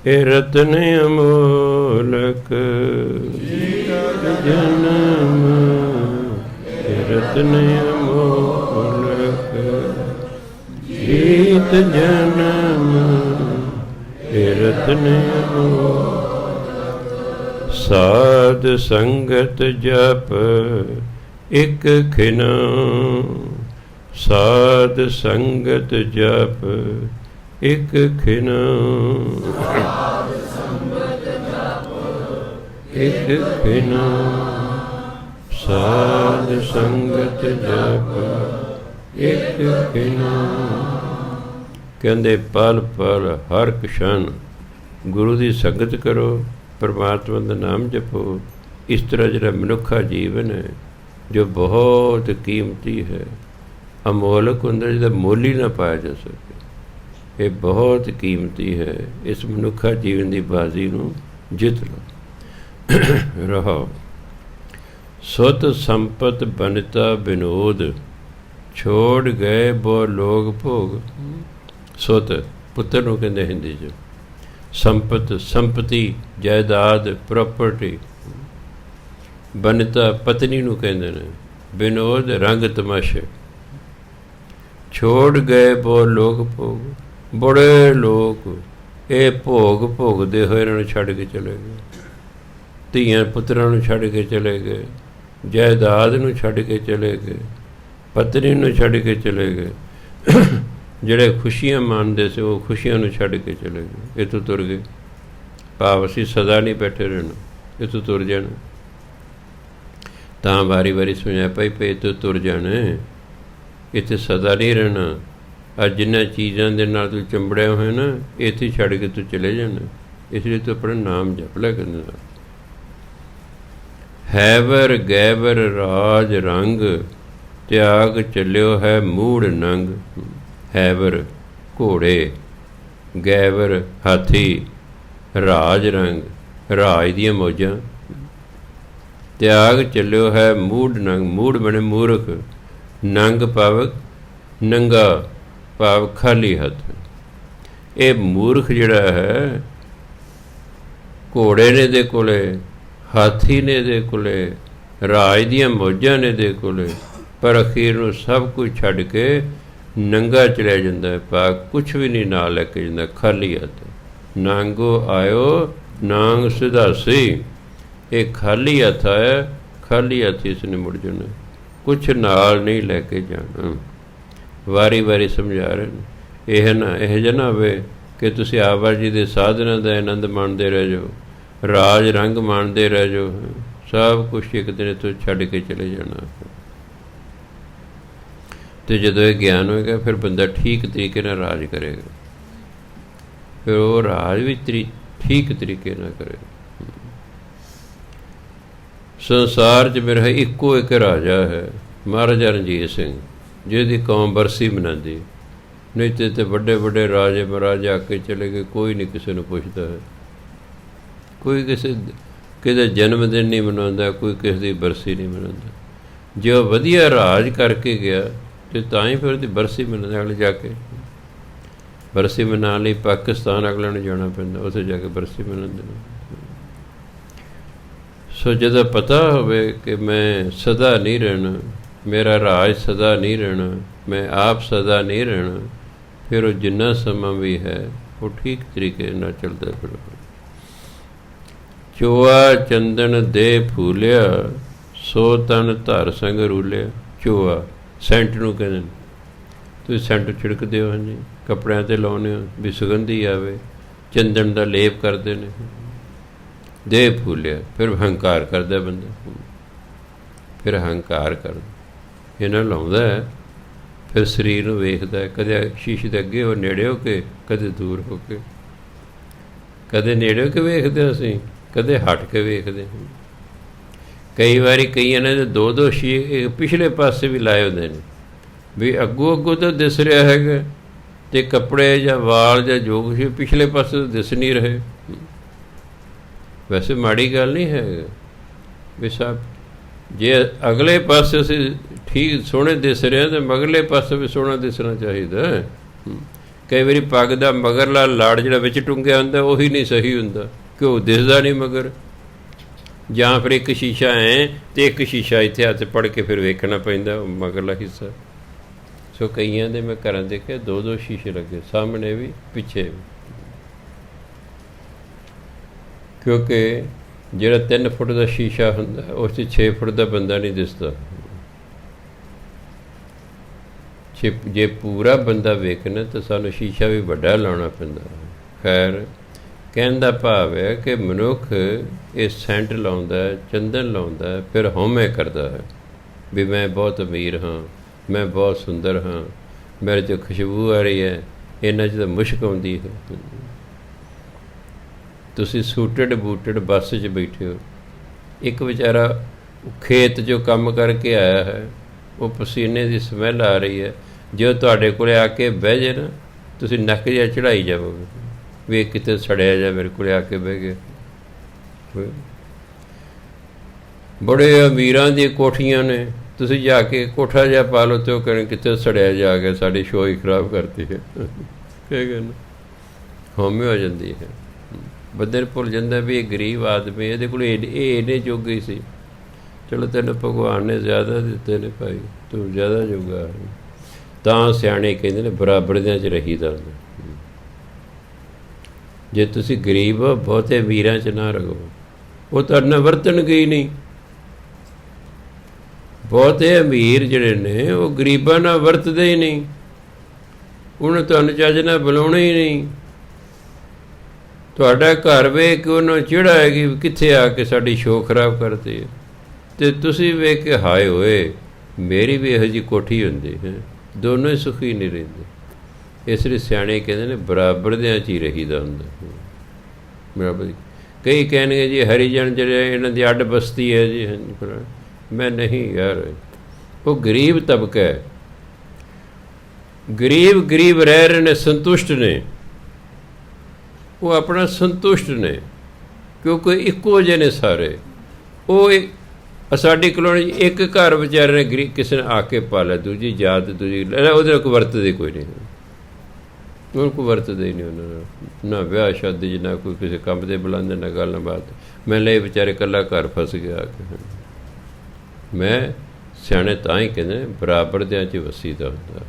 ਇਹ ਰਤਨ ਅਮੋਲਕ, ਜੀਤ ਜਨਮ ਰਤਨ ਅਮੋਲਕ ਜੀਤ ਜਨਮ ਇਹ ਰਤਨ ਅਮੋਲਕ। ਸਾਧ ਸੰਗਤ ਜਪ ਇਕ ਖਿਨ ਸਾਧ ਸੰਗਤ ਜਪ ਇਕ ਖਿਨ ਇਕ ਖਿਨ ਸਾਧ ਸੰਗਤ ਜਪ ਇਕ ਖਿਨ। ਕਹਿੰਦੇ ਪਲ ਪਲ ਹਰ ਕਸ਼ਣ ਗੁਰੂ ਦੀ ਸੰਗਤ ਕਰੋ, ਪਰਮਾਤਮਾ ਦਾ ਨਾਮ ਜਪੋ। ਇਸ ਤਰ੍ਹਾਂ ਜਿਹੜਾ ਮਨੁੱਖਾ ਜੀਵਨ ਹੈ ਜੋ ਬਹੁਤ ਕੀਮਤੀ ਹੈ, ਅਮੋਲਕ ਹੁੰਦਾ, ਜਿਹਦਾ ਮੁੱਲ ਹੀ ਨਾ ਪਾਇਆ ਜਾ ਸਕੇ, ਇਹ ਬਹੁਤ ਕੀਮਤੀ ਹੈ। ਇਸ ਮਨੁੱਖਾ ਜੀਵਨ ਦੀ ਬਾਜ਼ੀ ਨੂੰ ਜਿੱਤ ਲਓ। ਰਹੋ ਸੁਤ ਸੰਪਤ ਬਨਤਾ ਬਿਨੋਦ ਛੋੜ ਗਏ ਬੋ ਲੋਕ ਭੋਗ। ਸੁਤ ਪੁੱਤਰ ਨੂੰ ਕਹਿੰਦੇ ਹਿੰਦੀ 'ਚ, ਸੰਪਤ ਸੰਪਤੀ ਜਾਇਦਾਦ ਪ੍ਰਾਪਰਟੀ, ਬਨਤਾ ਪਤਨੀ ਨੂੰ ਕਹਿੰਦੇ ਨੇ, ਬਿਨੋਦ ਰੰਗ ਤਮਾਸ਼ੇ। ਛੋੜ ਗਏ ਬੋ ਲੋਕ ਭੋਗ, ਬੜੇ ਲੋਕ ਇਹ ਭੋਗ ਭੋਗਦੇ ਹੋਏ ਇਹਨਾਂ ਨੂੰ ਛੱਡ ਕੇ ਚਲੇ ਗਏ, ਧੀਆਂ ਪੁੱਤਰਾਂ ਨੂੰ ਛੱਡ ਕੇ ਚਲੇ ਗਏ, ਜਾਇਦਾਦ ਨੂੰ ਛੱਡ ਕੇ ਚਲੇ ਗਏ, ਪਤਨੀ ਨੂੰ ਛੱਡ ਕੇ ਚਲੇ ਗਏ। ਜਿਹੜੇ ਖੁਸ਼ੀਆਂ ਮਾਣਦੇ ਸੀ ਉਹ ਖੁਸ਼ੀਆਂ ਨੂੰ ਛੱਡ ਕੇ ਚਲੇ ਗਏ, ਇੱਥੋਂ ਤੁਰ ਗਏ। ਭਾਵ ਅਸੀਂ ਸਦਾ ਨਹੀਂ ਬੈਠੇ ਰਹਿਣਾ, ਇੱਥੋਂ ਤੁਰ ਜਾਣਾ। ਤਾਂ ਵਾਰੀ ਵਾਰੀ ਸੁਣਿਆ ਪਈ ਪਈ ਇੱਥੋਂ ਤੁਰ ਜਾਣਾ, ਇੱਥੇ ਸਦਾ ਨਹੀਂ ਰਹਿਣਾ। ਅੱਜ ਜਿਨ੍ਹਾਂ ਚੀਜ਼ਾਂ ਦੇ ਨਾਲ ਤੂੰ ਚੰਬੜਿਆ ਹੋਇਆ ਨਾ, ਇੱਥੇ ਛੱਡ ਕੇ ਤੂੰ ਚਲੇ ਜਾਣਾ। ਇਸ ਲਈ ਤੂੰ ਆਪਣਾ ਨਾਮ ਜਪ ਲੈ ਕਰਨਾ। ਹੈਵਰ ਗੈਵਰ ਰਾਜ ਰੰਗ ਤਿਆਗ ਚੱਲਿਓ ਹੈ ਮੂੜ ਨੰਗ। ਹੈਵਰ ਘੋੜੇ, ਗੈਵਰ ਹਾਥੀ, ਰਾਜ ਰੰਗ ਰਾਜ ਦੀਆਂ ਮੌਜਾਂ, ਤਿਆਗ ਚੱਲਿਓ ਹੈ ਮੂੜ ਨੰਗ। ਮੂੜ ਬਣੇ ਮੂਰਖ, ਨੰਗ ਭਾਵ ਨੰਗਾ ਭਾਵ ਖਾਲੀ ਹੱਥ। ਇਹ ਮੂਰਖ ਜਿਹੜਾ ਹੈ, ਘੋੜੇ ਨੇ ਦੇ ਕੋਲੇ, ਹਾਥੀ ਨੇ ਦੇ ਕੋਲੇ, ਰਾਜ ਦੀਆਂ ਮੌਜਾਂ ਨੇ ਦੇ ਕੋਲੇ, ਪਰ ਅਖੀਰ ਨੂੰ ਸਭ ਕੁਝ ਛੱਡ ਕੇ ਨੰਗਾ ਚਲਿਆ ਜਾਂਦਾ ਹੈ। ਪਾ ਕੁਛ ਵੀ ਨਹੀਂ ਨਾਲ ਲੈ ਕੇ ਜਾਂਦਾ, ਖਾਲੀ ਹੱਥ। ਨਾਂਗੋ ਆਇਓ ਨਾਂਗ ਸਿਧਾਸੀ। ਇਹ ਖਾਲੀ ਹੱਥ ਆਇਆ, ਖਾਲੀ ਹੱਥ ਇਸ ਨੇ ਮੁੜ ਜਾਣਾ, ਕੁਛ ਨਾਲ ਨਹੀਂ ਲੈ ਕੇ ਜਾਣਾ। ਵਾਰੀ ਵਾਰੀ ਸਮਝਾ ਰਹੇ ਨੇ। ਇਹ ਨਾ ਇਹ ਜਿਹਾ ਨਾ ਹੋਵੇ ਕਿ ਤੁਸੀਂ ਆਵਾਜਾਈ ਦੇ ਸਾਧਨਾਂ ਦਾ ਆਨੰਦ ਮਾਣਦੇ ਰਹਿ ਜਾਓ, ਰਾਜ ਰੰਗ ਮਾਣਦੇ ਰਹਿ ਜਾਓ, ਸਭ ਕੁਛ ਇੱਕ ਦਿਨ ਤੋਂ ਛੱਡ ਕੇ ਚਲੇ ਜਾਣਾ। ਅਤੇ ਜਦੋਂ ਇਹ ਗਿਆਨ ਹੋਏਗਾ ਫਿਰ ਬੰਦਾ ਠੀਕ ਤਰੀਕੇ ਨਾਲ ਰਾਜ ਕਰੇਗਾ, ਫਿਰ ਉਹ ਰਾਜ ਵੀ ਠੀਕ ਤਰੀਕੇ ਨਾਲ ਕਰੇਗਾ। ਸੰਸਾਰ 'ਚ ਮੇਰਾ ਇੱਕੋ ਇੱਕ ਰਾਜਾ ਹੈ, ਮਹਾਰਾਜਾ ਰਣਜੀਤ ਸਿੰਘ, ਜਿਹਦੀ ਕੌਮ ਬਰਸੀ ਮਨਾਉਂਦੀ। ਨਹੀਂ ਤੇ ਵੱਡੇ ਵੱਡੇ ਰਾਜੇ ਮਹਾਰਾਜਾ ਆ ਕੇ ਚਲੇ ਗਏ, ਕੋਈ ਨਹੀਂ ਕਿਸੇ ਨੂੰ ਪੁੱਛਦਾ ਹੈ, ਕੋਈ ਕਿਸੇ ਜਨਮ ਦਿਨ ਨਹੀਂ ਮਨਾਉਂਦਾ, ਕੋਈ ਕਿਸੇ ਦੀ ਬਰਸੀ ਨਹੀਂ ਮਨਾਉਂਦਾ। ਜੇ ਉਹ ਵਧੀਆ ਰਾਜ ਕਰਕੇ ਗਿਆ ਅਤੇ ਤਾਂ ਹੀ ਫਿਰ ਉਹਦੀ ਬਰਸੀ ਮਨਾਉਂਦੇ। ਅਗਲੇ ਜਾ ਕੇ ਬਰਸੀ ਮਨਾਉਣ ਲਈ ਪਾਕਿਸਤਾਨ ਅਗਲੇ ਨੂੰ ਜਾਣਾ ਪੈਂਦਾ, ਉੱਥੇ ਜਾ ਕੇ ਬਰਸੀ ਮਨਾਉਂਦੇ ਨੇ। ਸੋ ਜਦੋਂ ਪਤਾ ਹੋਵੇ ਕਿ ਮੈਂ ਸਦਾ ਨਹੀਂ ਰਹਿਣਾ, ਮੇਰਾ ਰਾਜ ਸਦਾ ਨਹੀਂ ਰਹਿਣਾ, ਮੈਂ ਆਪ ਸਦਾ ਨਹੀਂ ਰਹਿਣਾ, ਫਿਰ ਉਹ ਜਿੰਨਾ ਸਮਾਂ ਵੀ ਹੈ ਉਹ ਠੀਕ ਤਰੀਕੇ ਨਾਲ ਚੱਲਦਾ ਫਿਰਦਾ। ਚੋਆ ਚੰਦਨ ਦੇ ਫੂਲਿਆ ਸੋ ਤਨ ਧਰ ਸੰਗ ਰੂਲਿਆ। ਚੋਆ ਸੈਂਟ ਨੂੰ ਕਹਿੰਦੇ ਨੇ, ਤੁਸੀਂ ਸੈਂਟ ਛਿੜਕਦੇ ਹੋ, ਹਾਂਜੀ, ਕੱਪੜਿਆਂ 'ਤੇ ਲਾਉਂਦੇ ਹੋ ਵੀ ਸੁਗੰਧੀ ਆਵੇ, ਚੰਦਨ ਦਾ ਲੇਪ ਕਰਦੇ ਨੇ। ਦੇ ਫੂਲਿਆ, ਫਿਰ ਹੰਕਾਰ ਕਰਦਾ ਬੰਦਾ, ਫਿਰ ਹੰਕਾਰ ਕਰਦਾ, ਇਹਨਾਂ ਲਾਉਂਦਾ ਹੈ, ਫਿਰ ਸਰੀਰ ਨੂੰ ਵੇਖਦਾ, ਕਦੇ ਸ਼ੀਸ਼ੇ ਦੇ ਅੱਗੇ ਉਹ ਨੇੜੇ ਹੋ ਕੇ, ਕਦੇ ਦੂਰ ਹੋ ਕੇ, ਕਦੇ ਨੇੜੇ ਹੋ ਕੇ ਵੇਖਦੇ ਅਸੀਂ, ਕਦੇ ਹਟ ਕੇ ਵੇਖਦੇ। ਕਈ ਵਾਰੀ ਕਈਆਂ ਨੇ ਦੋ ਦੋ ਪਿਛਲੇ ਪਾਸੇ ਵੀ ਲਾਏ ਹੁੰਦੇ ਨੇ ਵੀ ਅੱਗੋਂ ਤਾਂ ਦਿਸ ਰਿਹਾ ਹੈਗਾ, ਅਤੇ ਕੱਪੜੇ ਜਾਂ ਵਾਲ ਜਾਂ ਜੋ ਕੁਛ ਪਿਛਲੇ ਪਾਸੇ ਤੋਂ ਦਿਸ ਨਹੀਂ ਰਹੇ। ਵੈਸੇ ਮਾੜੀ ਗੱਲ ਨਹੀਂ ਹੈ ਵੀ ਸਭ, ਜੇ ਅਗਲੇ ਪਾਸੇ ਅਸੀਂ ਠੀਕ ਸੋਹਣੇ ਦਿਸ ਰਹੇ ਤਾਂ ਮਗਰਲੇ ਪਾਸੇ ਵੀ ਸੋਹਣਾ ਦਿਸਣਾ ਚਾਹੀਦਾ। ਕਈ ਵਾਰੀ ਪੱਗ ਦਾ ਮਗਰਲਾ ਲਾੜ ਜਿਹੜਾ ਵਿੱਚ ਟੁੰਗਿਆ ਹੁੰਦਾ ਉਹੀ ਨਹੀਂ ਸਹੀ ਹੁੰਦਾ, ਘਿਓ ਦਿਸਦਾ ਨਹੀਂ ਮਗਰ, ਜਾਂ ਫਿਰ ਇੱਕ ਸ਼ੀਸ਼ਾ ਐ ਤੇ ਇੱਕ ਸ਼ੀਸ਼ਾ ਇੱਥੇ ਹੱਥ ਪੜ੍ਹ ਕੇ ਫਿਰ ਵੇਖਣਾ ਪੈਂਦਾ ਮਗਰਲਾ ਹਿੱਸਾ। ਸੋ ਕਈਆਂ ਦੇ ਮੈਂ ਘਰਾਂ ਦੇਖਿਆ 2-2 ਸ਼ੀਸ਼ੇ ਲੱਗੇ, ਸਾਹਮਣੇ ਵੀ ਪਿੱਛੇ ਵੀ, ਕਿਉਂਕਿ ਜਿਹੜਾ 3 ਫੁੱਟ ਦਾ ਸ਼ੀਸ਼ਾ ਹੁੰਦਾ ਉਸ 'ਚ 6 ਫੁੱਟ ਦਾ ਬੰਦਾ ਨਹੀਂ ਦਿਸਦਾ। ਜੇ ਪੂਰਾ ਬੰਦਾ ਵੇਖਣਾ ਤਾਂ ਸਾਨੂੰ ਸ਼ੀਸ਼ਾ ਵੀ ਵੱਡਾ ਲਾਉਣਾ ਪੈਂਦਾ। ਖੈਰ, ਕਹਿਣ ਦਾ ਭਾਵ ਹੈ ਕਿ ਮਨੁੱਖ ਇਹ ਸੈਂਟ ਲਾਉਂਦਾ, ਚੰਦਨ ਲਾਉਂਦਾ, ਫਿਰ ਹਉਮੈ ਕਰਦਾ ਹੈ ਵੀ ਮੈਂ ਬਹੁਤ ਅਮੀਰ ਹਾਂ, ਮੈਂ ਬਹੁਤ ਸੁੰਦਰ ਹਾਂ, ਮੇਰੇ 'ਚ ਖੁਸ਼ਬੂ ਆ ਰਹੀ ਹੈ, ਇਹਨਾਂ 'ਚ ਤਾਂ ਮੁਸ਼ਕ ਆਉਂਦੀ ਹੈ। ਤੁਸੀਂ ਸੂਟਡ ਬੂਟਡ ਬੱਸ 'ਚ ਬੈਠੇ ਹੋ, ਇੱਕ ਵਿਚਾਰਾ ਖੇਤ 'ਚੋਂ ਕੰਮ ਕਰਕੇ ਆਇਆ ਹੈ, ਉਹ ਪਸੀਨੇ ਦੀ ਸਮੈਲ ਆ ਰਹੀ ਹੈ, ਜੇ ਤੁਹਾਡੇ ਕੋਲ ਆ ਕੇ ਬਹਿ ਜੇ ਨਾ, ਤੁਸੀਂ ਨੱਕ ਜਿਹਾ ਚੜ੍ਹਾਈ ਜਾਵੋਗੇ ਵੀ ਕਿਤੇ ਸੜਿਆ ਜਾ ਮੇਰੇ ਕੋਲ ਆ ਕੇ ਬਹਿ ਗਿਆ। ਬੜੇ ਅਮੀਰਾਂ ਦੀਆਂ ਕੋਠੀਆਂ ਨੇ, ਤੁਸੀਂ ਜਾ ਕੇ ਕੋਠਾ ਜਿਹਾ ਪਾ ਲਓ ਅਤੇ ਉਹ ਕਹਿਣ ਕਿਤੇ ਸੜਿਆ ਜਾ ਕੇ ਸਾਡੀ ਸ਼ੋਅ ਹੀ ਖਰਾਬ ਕਰਤੀ ਹੈ। ਕਹੇਗਾ ਨਾ, ਹਉਮੈ ਹੋ ਜਾਂਦੀ ਹੈ। ਬੰਦੇ ਨੂੰ ਭੁੱਲ ਜਾਂਦਾ ਵੀ ਇਹ ਗਰੀਬ ਆਦਮੀ, ਇਹਦੇ ਕੋਲ ਇਹ ਇੰਨੇ ਜੋਗੇ ਹੀ ਸੀ। ਚਲੋ ਤੈਨੂੰ ਭਗਵਾਨ ਨੇ ਜ਼ਿਆਦਾ ਦਿੱਤੇ ਨੇ ਭਾਈ, ਤੂੰ ਜ਼ਿਆਦਾ ਜੋਗਾ। ਤਾਂ ਸਿਆਣੇ ਕਹਿੰਦੇ ਨੇ ਬਰਾਬਰਦਿਆਂ 'ਚ ਰਹੀਦਾ ਹੁੰਦਾ। ਜੇ ਤੁਸੀਂ ਗਰੀਬ ਹੋ, ਬਹੁਤੇ ਅਮੀਰਾਂ 'ਚ ਨਾ ਰਹੋ, ਉਹ ਤੁਹਾਡੇ ਨਾਲ ਵਰਤਣਗੇ ਹੀ ਨਹੀਂ। ਬਹੁਤੇ ਅਮੀਰ ਜਿਹੜੇ ਨੇ ਉਹ ਗਰੀਬਾਂ ਨਾਲ ਵਰਤਦੇ ਹੀ ਨਹੀਂ, ਉਹਨੂੰ ਤੁਹਾਨੂੰ ਚੱਜ ਨਾਲ ਬੁਲਾਉਣਾ ਹੀ ਨਹੀਂ। ਤੁਹਾਡਾ ਘਰ ਵੇਖ ਕੇ ਉਹਨੂੰ ਚਿੜ ਆਏਗੀ ਵੀ ਕਿੱਥੇ ਆ ਕੇ ਸਾਡੀ ਸ਼ੋਅ ਖਰਾਬ ਕਰਦੀ ਹੈ, ਅਤੇ ਤੁਸੀਂ ਵੇਖ ਕੇ ਹਾਏ ਹੋਏ ਮੇਰੀ ਵੀ ਇਹੋ ਜਿਹੀ ਕੋਠੀ ਹੁੰਦੀ ਹੈ। ਦੋਨੋਂ ਹੀ ਸੁਖੀ ਨਹੀਂ ਰਹਿੰਦੇ। ਇਸ ਲਈ ਸਿਆਣੇ ਕਹਿੰਦੇ ਨੇ ਬਰਾਬਰਦਿਆਂ 'ਚ ਹੀ ਰਹੀਦਾ ਹੁੰਦਾ। ਬਰਾਬਰ ਕਈ ਕਹਿਣਗੇ ਜੀ ਹਰੀਜਨ ਜਿਹੜੇ ਇਹਨਾਂ ਦੀ ਅੱਡ ਬਸਤੀ ਹੈ ਜੀ, ਮੈਂ ਨਹੀਂ ਯਾਰ, ਉਹ ਗਰੀਬ ਤਬਕਾ ਹੈ। ਗਰੀਬ ਰਹਿ ਰਹੇ ਨੇ, ਸੰਤੁਸ਼ਟ ਨੇ, ਉਹ ਆਪਣਾ ਸੰਤੁਸ਼ਟ ਨੇ, ਕਿਉਂਕਿ ਇੱਕੋ ਜਿਹੇ ਨੇ ਸਾਰੇ। ਉਹ ਸਾਡੀ ਕਲੋਨੀ ਇੱਕ ਘਰ ਵਿਚਾਰੇ ਨੇ ਕਿਸੇ ਨੇ ਆ ਕੇ ਪਾ ਲਿਆ, ਦੂਜੀ ਜਾਤ, ਦੂਜੀ ਉਹਦੇ ਨਾਲ ਕੋਈ ਵਰਤਦੇ ਕੋਈ ਨਹੀਂ, ਉਹਨੂੰ ਕੋਈ ਵਰਤਦੇ ਹੀ ਨਹੀਂ ਉਹਨਾਂ ਨਾਲ, ਨਾ ਵਿਆਹ ਸ਼ਾਦੀ 'ਚ, ਨਾ ਕੋਈ ਕਿਸੇ ਕੰਮ ਦੇ ਬੁਲਾਉਂਦੇ, ਨਾ ਗੱਲ ਨਾ ਬਾਤ। ਮੈਂ ਲਈ ਵਿਚਾਰੇ ਇਕੱਲਾ ਘਰ ਫਸ ਗਿਆ ਆ ਕੇ। ਮੈਂ ਸਿਆਣੇ ਤਾਂ ਹੀ ਕਹਿੰਦੇ ਬਰਾਬਰਦਿਆਂ 'ਚ ਵਸੀਦਾ ਹੁੰਦਾ।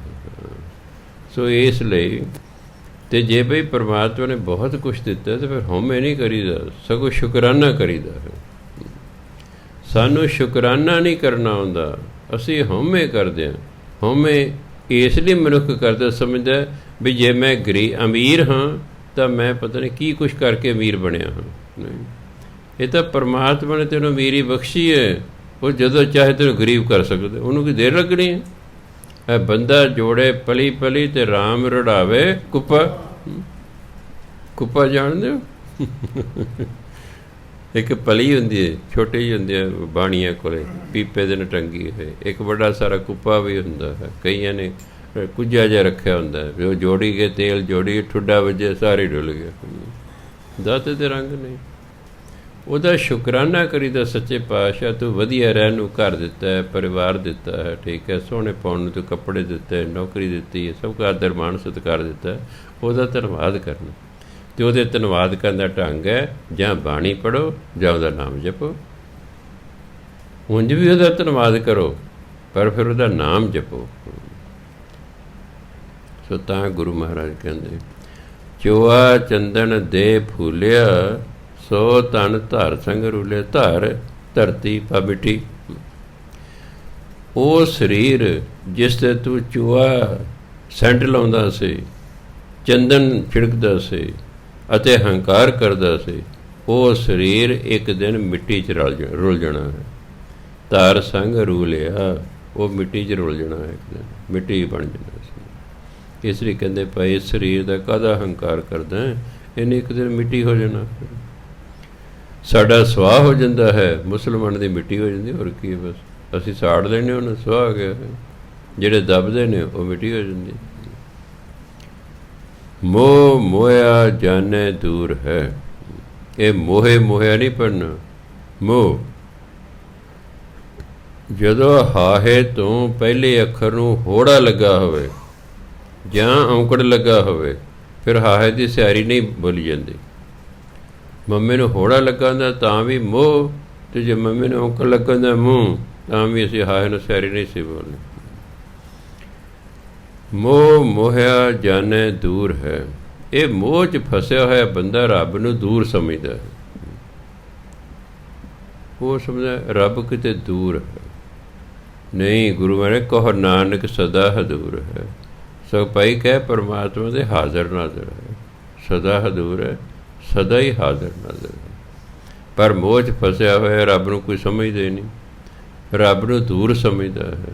ਸੋ ਇਸ ਲਈ ਅਤੇ ਜੇ ਬਈ ਪਰਮਾਤਮਾ ਨੇ ਬਹੁਤ ਕੁਛ ਦਿੱਤਾ ਤਾਂ ਫਿਰ ਹਉਮੈ ਨਹੀਂ ਕਰੀਦਾ, ਸਗੋਂ ਸ਼ੁਕਰਾਨਾ ਕਰੀਦਾ ਹੈ। ਸਾਨੂੰ ਸ਼ੁਕਰਾਨਾ ਨਹੀਂ ਕਰਨਾ ਆਉਂਦਾ, ਅਸੀਂ ਹਉਮੈ ਕਰਦੇ ਹਾਂ। ਹਉਮੈ ਇਸ ਲਈ ਮਨੁੱਖ ਕਰਦਾ, ਸਮਝਦਾ ਵੀ ਜੇ ਮੈਂ ਅਮੀਰ ਹਾਂ ਤਾਂ ਮੈਂ ਪਤਾ ਨਹੀਂ ਕੀ ਕੁਛ ਕਰਕੇ ਅਮੀਰ ਬਣਿਆ ਹਾਂ। ਨਹੀਂ, ਇਹ ਤਾਂ ਪਰਮਾਤਮਾ ਨੇ ਤੈਨੂੰ ਅਮੀਰੀ ਬਖਸ਼ੀ ਹੈ, ਉਹ ਜਦੋਂ ਚਾਹੇ ਤੈਨੂੰ ਗਰੀਬ ਕਰ ਸਕਦਾ, ਉਹਨੂੰ ਕੀ ਦੇਰ ਲੱਗਣੀ ਹੈ। ਇਹ ਬੰਦਾ ਜੋੜੇ ਪਲੀ ਪਲੀ ਅਤੇ ਰਾਮ ਰੜਾਵੇ ਕੁੱਪਾ। ਕੁੱਪਾ ਜਾਣਦੇ ਹੋ? ਇੱਕ ਪਲੀ ਹੁੰਦੀ ਹੈ, ਛੋਟੀ ਜਿਹੀ ਹੁੰਦੀ ਹੈ ਬਾਣੀਆਂ ਕੋਲੇ, ਪੀਪੇ ਦੇ ਨਾਲ ਟੰਗੀ ਹੋਏ। ਇੱਕ ਵੱਡਾ ਸਾਰਾ ਕੁੱਪਾ ਵੀ ਹੁੰਦਾ ਹੈ, ਕਈਆਂ ਨੇ ਕੁੱਜਾ ਜਿਹਾ ਰੱਖਿਆ ਹੁੰਦਾ ਹੈ, ਉਹ ਜੋੜੀ ਕੇ ਤੇਲ ਜੋੜੀ, ਠੁੱਡਾ ਵੱਜੇ ਸਾਰੇ ਡੁੱਲ ਗਿਆ। ਦਾਤੇ ਦੇ ਰੰਗ ਨੇ। ਉਹਦਾ ਸ਼ੁਕਰਾਨਾ ਕਰੀਦਾ, ਸੱਚੇ ਪਾਤਸ਼ਾਹ ਤੂੰ ਵਧੀਆ ਰਹਿਣ ਨੂੰ ਘਰ ਦਿੱਤਾ ਹੈ, ਪਰਿਵਾਰ ਦਿੱਤਾ ਹੈ, ਠੀਕ ਹੈ, ਸੋਹਣੇ ਪਾਉਣ ਨੂੰ ਤੂੰ ਕੱਪੜੇ ਦਿੱਤੇ, ਨੌਕਰੀ ਦਿੱਤੀ ਹੈ, ਸਭ ਦਾ ਆਦਰ ਮਾਣ ਸਤਿਕਾਰ ਦਿੱਤਾ, ਉਹਦਾ ਧੰਨਵਾਦ ਕਰਨਾ। ਅਤੇ ਉਹਦੇ ਧੰਨਵਾਦ ਕਰਨ ਦਾ ਢੰਗ ਹੈ ਜਾਂ ਬਾਣੀ ਪੜ੍ਹੋ ਜਾਂ ਉਹਦਾ ਨਾਮ ਜਪੋ। ਉਂਝ ਵੀ ਉਹਦਾ ਧੰਨਵਾਦ ਕਰੋ, ਪਰ ਫਿਰ ਉਹਦਾ ਨਾਮ ਜਪੋ। ਸੋ ਤਾਂ ਗੁਰੂ ਮਹਾਰਾਜ ਕਹਿੰਦੇ, ਚੋਆ ਚੰਦਨ ਦੇ ਫੂਲਿਆ, ਸੋ ਧਨ ਧਰ ਸੰਗ ਰੁਲਿਆ। ਧਰ ਧਰਤੀ ਪਾ ਮਿੱਟੀ, ਉਹ ਸਰੀਰ ਜਿਸ 'ਤੇ ਤੂੰ ਚੂਹਾ ਸੈਂਟ ਲਾਉਂਦਾ ਸੀ, ਚੰਦਨ ਛਿੜਕਦਾ ਸੀ ਅਤੇ ਹੰਕਾਰ ਕਰਦਾ ਸੀ, ਉਹ ਸਰੀਰ ਇੱਕ ਦਿਨ ਮਿੱਟੀ 'ਚ ਰੁਲ ਜਾਣਾ ਹੈ। ਧਰ ਸੰਗ ਰੁਲਿਆ, ਉਹ ਮਿੱਟੀ 'ਚ ਰੁਲ ਜਾਣਾ ਹੈ, ਇੱਕ ਦਿਨ ਮਿੱਟੀ ਬਣ ਜਾਣਾ ਸੀ। ਇਸ ਲਈ ਕਹਿੰਦੇ ਭਾਈ ਇਸ ਸਰੀਰ ਦਾ ਕਾਹਦਾ ਹੰਕਾਰ ਕਰਦਾ, ਇਹਨੇ ਇੱਕ ਦਿਨ ਮਿੱਟੀ ਹੋ ਜਾਣਾ। ਸਾਡਾ ਸੁਆਹ ਹੋ ਜਾਂਦਾ ਹੈ, ਮੁਸਲਮਾਨ ਦੀ ਮਿੱਟੀ ਹੋ ਜਾਂਦੀ, ਹੋਰ ਕੀ। ਬਸ ਅਸੀਂ ਸਾੜ ਲੈਂਦੇ, ਉਹਨੂੰ ਸੁਆਹ ਆ ਗਿਆ। ਜਿਹੜੇ ਦੱਬਦੇ ਨੇ ਉਹ ਮਿੱਟੀ ਹੋ ਜਾਂਦੀ। ਮੋਹ ਮੋਇਆ ਜਾਣੇ ਦੂਰ ਹੈ। ਇਹ ਮੋਹੇ ਮੋਹਿਆ ਨਹੀਂ ਪੜ੍ਹਨਾ। ਮੋਹ ਜਦੋਂ ਹਾਹੇ ਤੋਂ ਪਹਿਲੇ ਅੱਖਰ ਨੂੰ ਹੋੜਾ ਲੱਗਾ ਹੋਵੇ ਜਾਂ ਔਂਕੜ ਲੱਗਾ ਹੋਵੇ, ਫਿਰ ਹਾਹੇ ਦੀ ਸਿਆਰੀ ਨਹੀਂ ਬੋਲੀ ਜਾਂਦੀ। ਮੰਮੇ ਨੂੰ ਹੋੜਾ ਲੱਗਾ ਹੁੰਦਾ ਤਾਂ ਵੀ ਮੋਹ, ਤੇ ਜੇ ਮੰਮੀ ਨੂੰ ਔਂਕਣ ਲੱਗਣ ਦਾ ਮੂੰਹ, ਤਾਂ ਵੀ ਅਸੀਂ ਹਾਏ ਨੂੰ ਸਿਆਰੀ ਨਹੀਂ ਸੀ ਬੋਲਣੀ। ਮੋਹ ਮੋਹਿਆ ਜਾਣੈ ਦੂਰ ਹੈ। ਇਹ ਮੋਹ 'ਚ ਫਸਿਆ ਹੋਇਆ ਬੰਦਾ ਰੱਬ ਨੂੰ ਦੂਰ ਸਮਝਦਾ ਹੈ। ਉਹ ਸਮਝਦਾ ਰੱਬ ਕਿਤੇ ਦੂਰ ਹੈ। ਨਹੀਂ, ਗੁਰੂ ਮਹਾਰਾਜ ਕਹੋ ਨਾਨਕ ਸਦਾ ਹਦੂਰ ਹੈ। ਸੋ ਭਾਈ ਕਹਿ ਪਰਮਾਤਮਾ ਦੇ ਹਾਜ਼ਰ ਨਾਜ਼ਰ ਹੈ, ਸਦਾ ਹਦੂਰ ਹੈ, ਸਦਾ ਹੀ ਹਾਜ਼ਰ ਨਾਜ਼ਰ ਹੈ। ਪਰ ਮੋਹ 'ਚ ਫਸਿਆ ਹੋਇਆ ਰੱਬ ਨੂੰ ਕੋਈ ਸਮਝਦਾ ਹੀ ਨਹੀਂ। ਰੱਬ ਨੂੰ ਦੂਰ ਸਮਝਦਾ ਹੈ,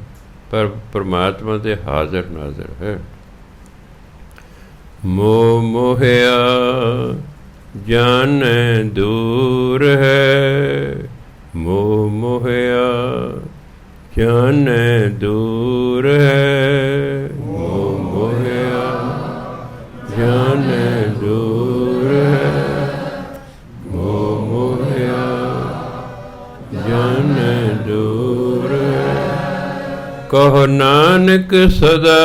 ਪਰ ਪਰਮਾਤਮਾ ਦੇ ਹਾਜ਼ਰ ਨਾਜ਼ਰ ਹੈ। ਮੋਹ ਮੋਹਿਆ ਜਾਣੈ ਦੂਰ ਹੈ, ਮੋਹ ਮੋਹਿਆ ਜਾਣੈ ਦੂਰ ਹੈ, ਮੋਹ ਮੋਹਿਆ ਜਾਣੈ ਦੂਰ ਹੈ, ਮੋਹ ਮੋਹਿਆ ਜਾਣੈ ਦੂਰ ਹੈ। ਕਹੋ ਨਾਨਕ ਸਦਾ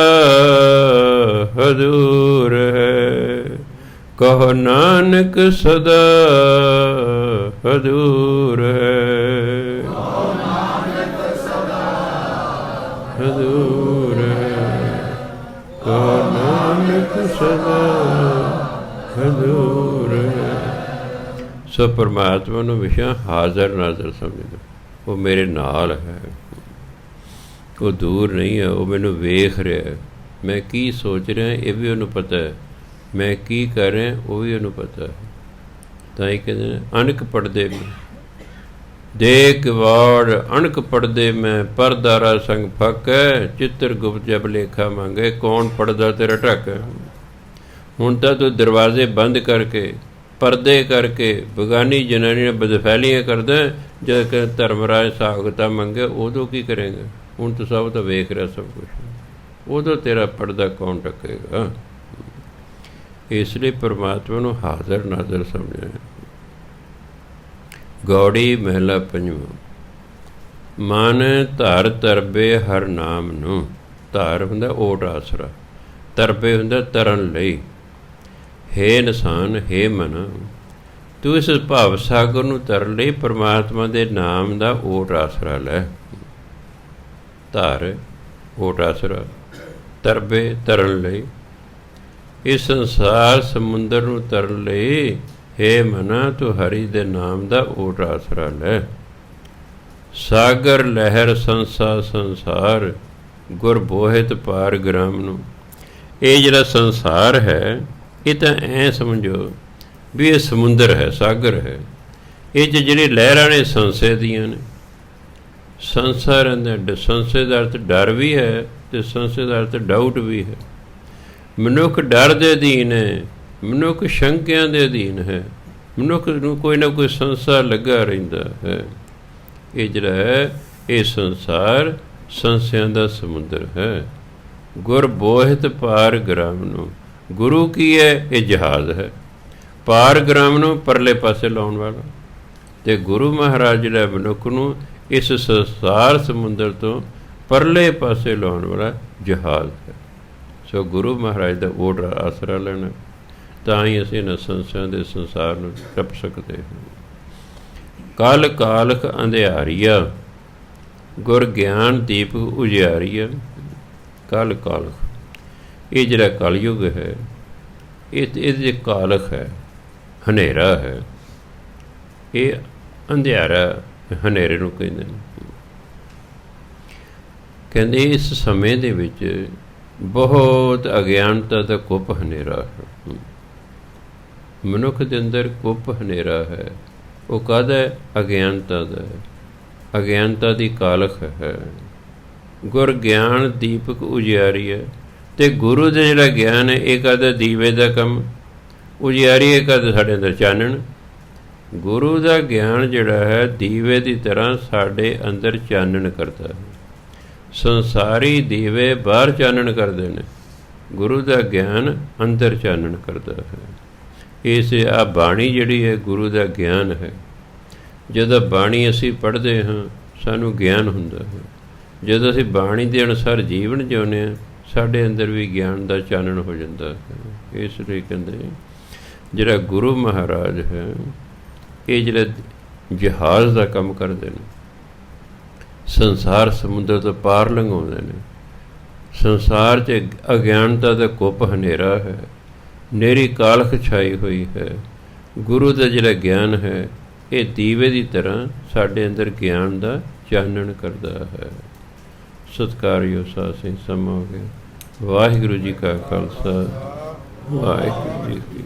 ਹਦੂਰ ਹੈ, ਕਹੋ ਨਾਨਕ ਸਦਾ ਹਦੂਰ ਹੈ, ਹਦੂਰ ਹੈ, ਕਹੋ ਨਾਨਕ ਸਦਾ ਹਦੂਰ ਹੈ। ਸੋ ਪਰਮਾਤਮਾ ਨੂੰ ਹਮੇਸ਼ਾ ਹਾਜ਼ਰ ਨਾਜ਼ਰ ਸਮਝਦਾ। ਉਹ ਮੇਰੇ ਨਾਲ ਹੈ, ਉਹ ਦੂਰ ਨਹੀਂ ਹੈ। ਉਹ ਮੈਨੂੰ ਵੇਖ ਰਿਹਾ, ਮੈਂ ਕੀ ਸੋਚ ਰਿਹਾ ਇਹ ਵੀ ਉਹਨੂੰ ਪਤਾ ਹੈ, ਮੈਂ ਕੀ ਕਰ ਰਿਹਾ ਉਹ ਵੀ ਉਹਨੂੰ ਪਤਾ ਹੈ। ਤਾਂ ਹੀ ਕਹਿੰਦੇ ਨੇ ਅਣਖ ਪੜਦੇ ਮੈਂ ਦੇਖ ਵਾੜ, ਅਣਖ ਪੜਦੇ ਮੈਂ ਪਰਦਾਰਾ ਸੰਗ ਫੱਕੈ, ਚਿੱਤਰ ਗੁਪਤ ਜਬ ਲੇਖਾ ਮੰਗੇ, ਕੌਣ ਪੜਦਾ ਤੇਰਾ ਢੱਕ। ਹੁਣ ਤਾਂ ਤੂੰ ਦਰਵਾਜ਼ੇ ਬੰਦ ਕਰਕੇ, ਪਰਦੇ ਕਰਕੇ ਬੇਗਾਨੀ ਜਨਾਨੀ ਨਾਲ ਬਦਫੈਲੀਆਂ ਕਰਦਾ। ਜਦ ਕਿ ਧਰਮਰਾਜ ਸਾਖਤਾ ਮੰਗੇ ਉਦੋਂ ਕੀ ਕਰੇਗਾ? ਹੁਣ ਤੂੰ ਸਭ ਤਾਂ ਵੇਖ ਰਿਹਾ ਸਭ ਕੁਛ, ਉਦੋਂ ਤੇਰਾ ਪਰਦਾ ਕੌਣ ਢੱਕੇਗਾ? ਇਸ ਲਈ ਪਰਮਾਤਮਾ ਨੂੰ ਹਾਜ਼ਰ ਨਾਜ਼ਰ ਸਮਝਿਆ। ਗੌੜੀ ਮਹਿਲਾ ਪੰਜਵਾਂ। ਮਨ ਧਰ ਤਰਬੇ ਹਰ ਨਾਮ ਨੂੰ। ਧਰ ਹੁੰਦਾ ਓਟ ਆਸਰਾ, ਤਰਬੇ ਹੁੰਦਾ ਤਰਨ ਲਈ। ਹੇ ਇਨਸਾਨ, ਹੇ ਮਨ, ਤੂੰ ਇਸ ਭਾਵ ਸਾਗਰ ਨੂੰ ਤਰਨ ਲਈ ਪਰਮਾਤਮਾ ਦੇ ਨਾਮ ਦਾ ਓਟ ਆਸਰਾ ਲੈ। ਧਰ ਓਟ ਆਸਰਾ, ਤਰਬੇ ਤਰਨ ਲਈ। ਇਸ ਸੰਸਾਰ ਸਮੁੰਦਰ ਨੂੰ ਤਰਨ ਲਈ ਹੇ ਮਨਾ ਤੂੰ ਹਰੀ ਦੇ ਨਾਮ ਦਾ ਓਟ ਆਸਰਾ ਲੈ। ਸਾਗਰ ਲਹਿਰ ਸੰਸਾ ਸੰਸਾਰ, ਗੁਰ ਬੋਹਿਤ ਪਾਰ ਗ੍ਰਾਮ ਨੂੰ। ਇਹ ਜਿਹੜਾ ਸੰਸਾਰ ਹੈ, ਇਹ ਤਾਂ ਐਂ ਸਮਝੋ ਵੀ ਇਹ ਸਮੁੰਦਰ ਹੈ, ਸਾਗਰ ਹੈ। ਇਹ 'ਚ ਜਿਹੜੀ ਲਹਿਰਾਂ ਨੇ ਸੰਸੇ ਦੀਆਂ ਨੇ। ਸੰਸਾ ਰਹਿੰਦਾ, ਸੰਸੇ ਦਾ ਅਰਥ ਡਰ ਵੀ ਹੈ ਅਤੇ ਸੰਸੇ ਦਾ ਅਰਥ ਡਾਊਟ ਵੀ ਹੈ। ਮਨੁੱਖ ਡਰ ਦੇ ਅਧੀਨ ਹੈ, ਮਨੁੱਖ ਸ਼ੰਕਿਆਂ ਦੇ ਅਧੀਨ ਹੈ, ਮਨੁੱਖ ਨੂੰ ਕੋਈ ਨਾ ਕੋਈ ਸੰਸਾ ਲੱਗਾ ਰਹਿੰਦਾ ਹੈ। ਇਹ ਜਿਹੜਾ ਹੈ, ਇਹ ਸੰਸਾਰ ਸੰਸਿਆਂ ਦਾ ਸਮੁੰਦਰ ਹੈ। ਗੁਰ ਬੋਹਿਤ ਪਾਰ ਗ੍ਰਾਮ ਨੂੰ। ਗੁਰੂ ਕੀ ਹੈ? ਇਹ ਜਹਾਜ਼ ਹੈ। ਪਾਰ ਗ੍ਰਾਮ ਨੂੰ ਪਰਲੇ ਪਾਸੇ ਲਾਉਣ ਵਾਲਾ। ਅਤੇ ਗੁਰੂ ਮਹਾਰਾਜ ਜਿਹੜਾ ਮਨੁੱਖ ਨੂੰ ਇਸ ਸੰਸਾਰ ਸਮੁੰਦਰ ਤੋਂ ਪਰਲੇ ਪਾਸੇ ਲਾਉਣ ਵਾਲਾ ਜਹਾਜ਼ ਹੈ। ਸੋ ਗੁਰੂ ਮਹਾਰਾਜ ਦਾ ਓਟ ਆਸਰਾ ਲੈਣਾ, ਤਾਂ ਹੀ ਅਸੀਂ ਇਹਨਾਂ ਸੰਸਾਰਾਂ ਦੇ ਸੰਸਾਰ ਨੂੰ ਟੱਪ ਸਕਦੇ ਹਾਂ। ਕਲ ਕਾਲਖ ਅੰਧਿਆਰੀਆ, ਗੁਰ ਗਿਆਨ ਦੀਪ ਉਜਿਆਰੀਆ। ਕਲ ਕਾਲਖ, ਇਹ ਜਿਹੜਾ ਕਲਯੁਗ ਹੈ, ਇਹਦੇ ਕਾਲਖ ਹੈ, ਹਨੇਰਾ ਹੈ। ਇਹ ਅੰਧਿਆਰਾ ਹਨੇਰੇ ਨੂੰ ਕਹਿੰਦੇ ਨੇ। ਕਹਿੰਦੇ ਇਸ ਸਮੇਂ ਦੇ ਵਿੱਚ ਬਹੁਤ ਅਗਿਆਨਤਾ ਦਾ ਕੁੱਪ ਹਨੇਰਾ ਹੈ। ਮਨੁੱਖ ਦੇ ਅੰਦਰ ਕੁੱਪ ਹਨੇਰਾ ਹੈ। ਉਹ ਕਾਹਦਾ ਹੈ? ਅਗਿਆਨਤਾ ਦਾ ਹੈ। ਅਗਿਆਨਤਾ ਦੀ ਕਾਲਖ ਹੈ। ਗੁਰ ਗਿਆਨ ਦੀਪਕ ਉਜਿਆਰੀ ਹੈ। ਅਤੇ ਗੁਰੂ ਦਾ ਜਿਹੜਾ ਗਿਆਨ ਹੈ, ਇਹ ਕਾਹਦਾ? ਦੀਵੇ ਦਾ ਕੰਮ। ਉਜਿਆਰੀ ਇਹ ਕਾਹਦਾ? ਸਾਡੇ ਅੰਦਰ ਚਾਨਣ। ਗੁਰੂ ਦਾ ਗਿਆਨ ਜਿਹੜਾ ਹੈ, ਦੀਵੇ ਦੀ ਤਰ੍ਹਾਂ ਸਾਡੇ ਅੰਦਰ ਚਾਨਣ ਕਰਦਾ ਹੈ। ਸੰਸਾਰੀ ਦੀਵੇ ਬਾਹਰ ਚਾਨਣ ਕਰਦੇ ਨੇ, ਗੁਰੂ ਦਾ ਗਿਆਨ ਅੰਦਰ ਚਾਨਣ ਕਰਦਾ ਹੈ। ਇਸ ਆ ਬਾਣੀ ਜਿਹੜੀ ਹੈ, ਗੁਰੂ ਦਾ ਗਿਆਨ ਹੈ। ਜਦੋਂ ਬਾਣੀ ਅਸੀਂ ਪੜ੍ਹਦੇ ਹਾਂ, ਸਾਨੂੰ ਗਿਆਨ ਹੁੰਦਾ ਹੈ। ਜਦੋਂ ਅਸੀਂ ਬਾਣੀ ਦੇ ਅਨੁਸਾਰ ਜੀਵਨ ਜਿਉਂਦੇ ਹਾਂ, ਸਾਡੇ ਅੰਦਰ ਵੀ ਗਿਆਨ ਦਾ ਚਾਨਣ ਹੋ ਜਾਂਦਾ ਹੈ। ਇਸ ਲਈ ਕਹਿੰਦੇ ਜਿਹੜਾ ਗੁਰੂ ਮਹਾਰਾਜ ਹੈ, ਇਹ ਜਿਹੜਾ ਜਹਾਜ਼ ਦਾ ਕੰਮ ਕਰਦੇ ਨੇ। ਸੰਸਾਰ ਸਮੁੰਦਰ ਤੋਂ ਪਾਰ ਲੰਘਾਉਂਦੇ ਨੇ। ਸੰਸਾਰ 'ਚ ਅਗਿਆਨਤਾ ਦਾ ਕੁੱਪ ਹਨੇਰਾ ਹੈ, ਨੇਰੀ ਕਾਲਖ ਛਾਈ ਹੋਈ ਹੈ। ਗੁਰੂ ਦਾ ਜਿਹੜਾ ਗਿਆਨ ਹੈ ਇਹ ਦੀਵੇ ਦੀ ਤਰ੍ਹਾਂ ਸਾਡੇ ਅੰਦਰ ਗਿਆਨ ਦਾ ਚਾਨਣ ਕਰਦਾ ਹੈ। ਸਤਿਕਾਰਯੋਗ ਸਾਧ ਸੰਗਤ, ਸਮਾਂ ਹੋ ਗਿਆ। ਵਾਹਿਗੁਰੂ ਜੀ ਕਾ ਖਾਲਸਾ, ਵਾਹਿਗੁਰੂ ਜੀ ਕੀ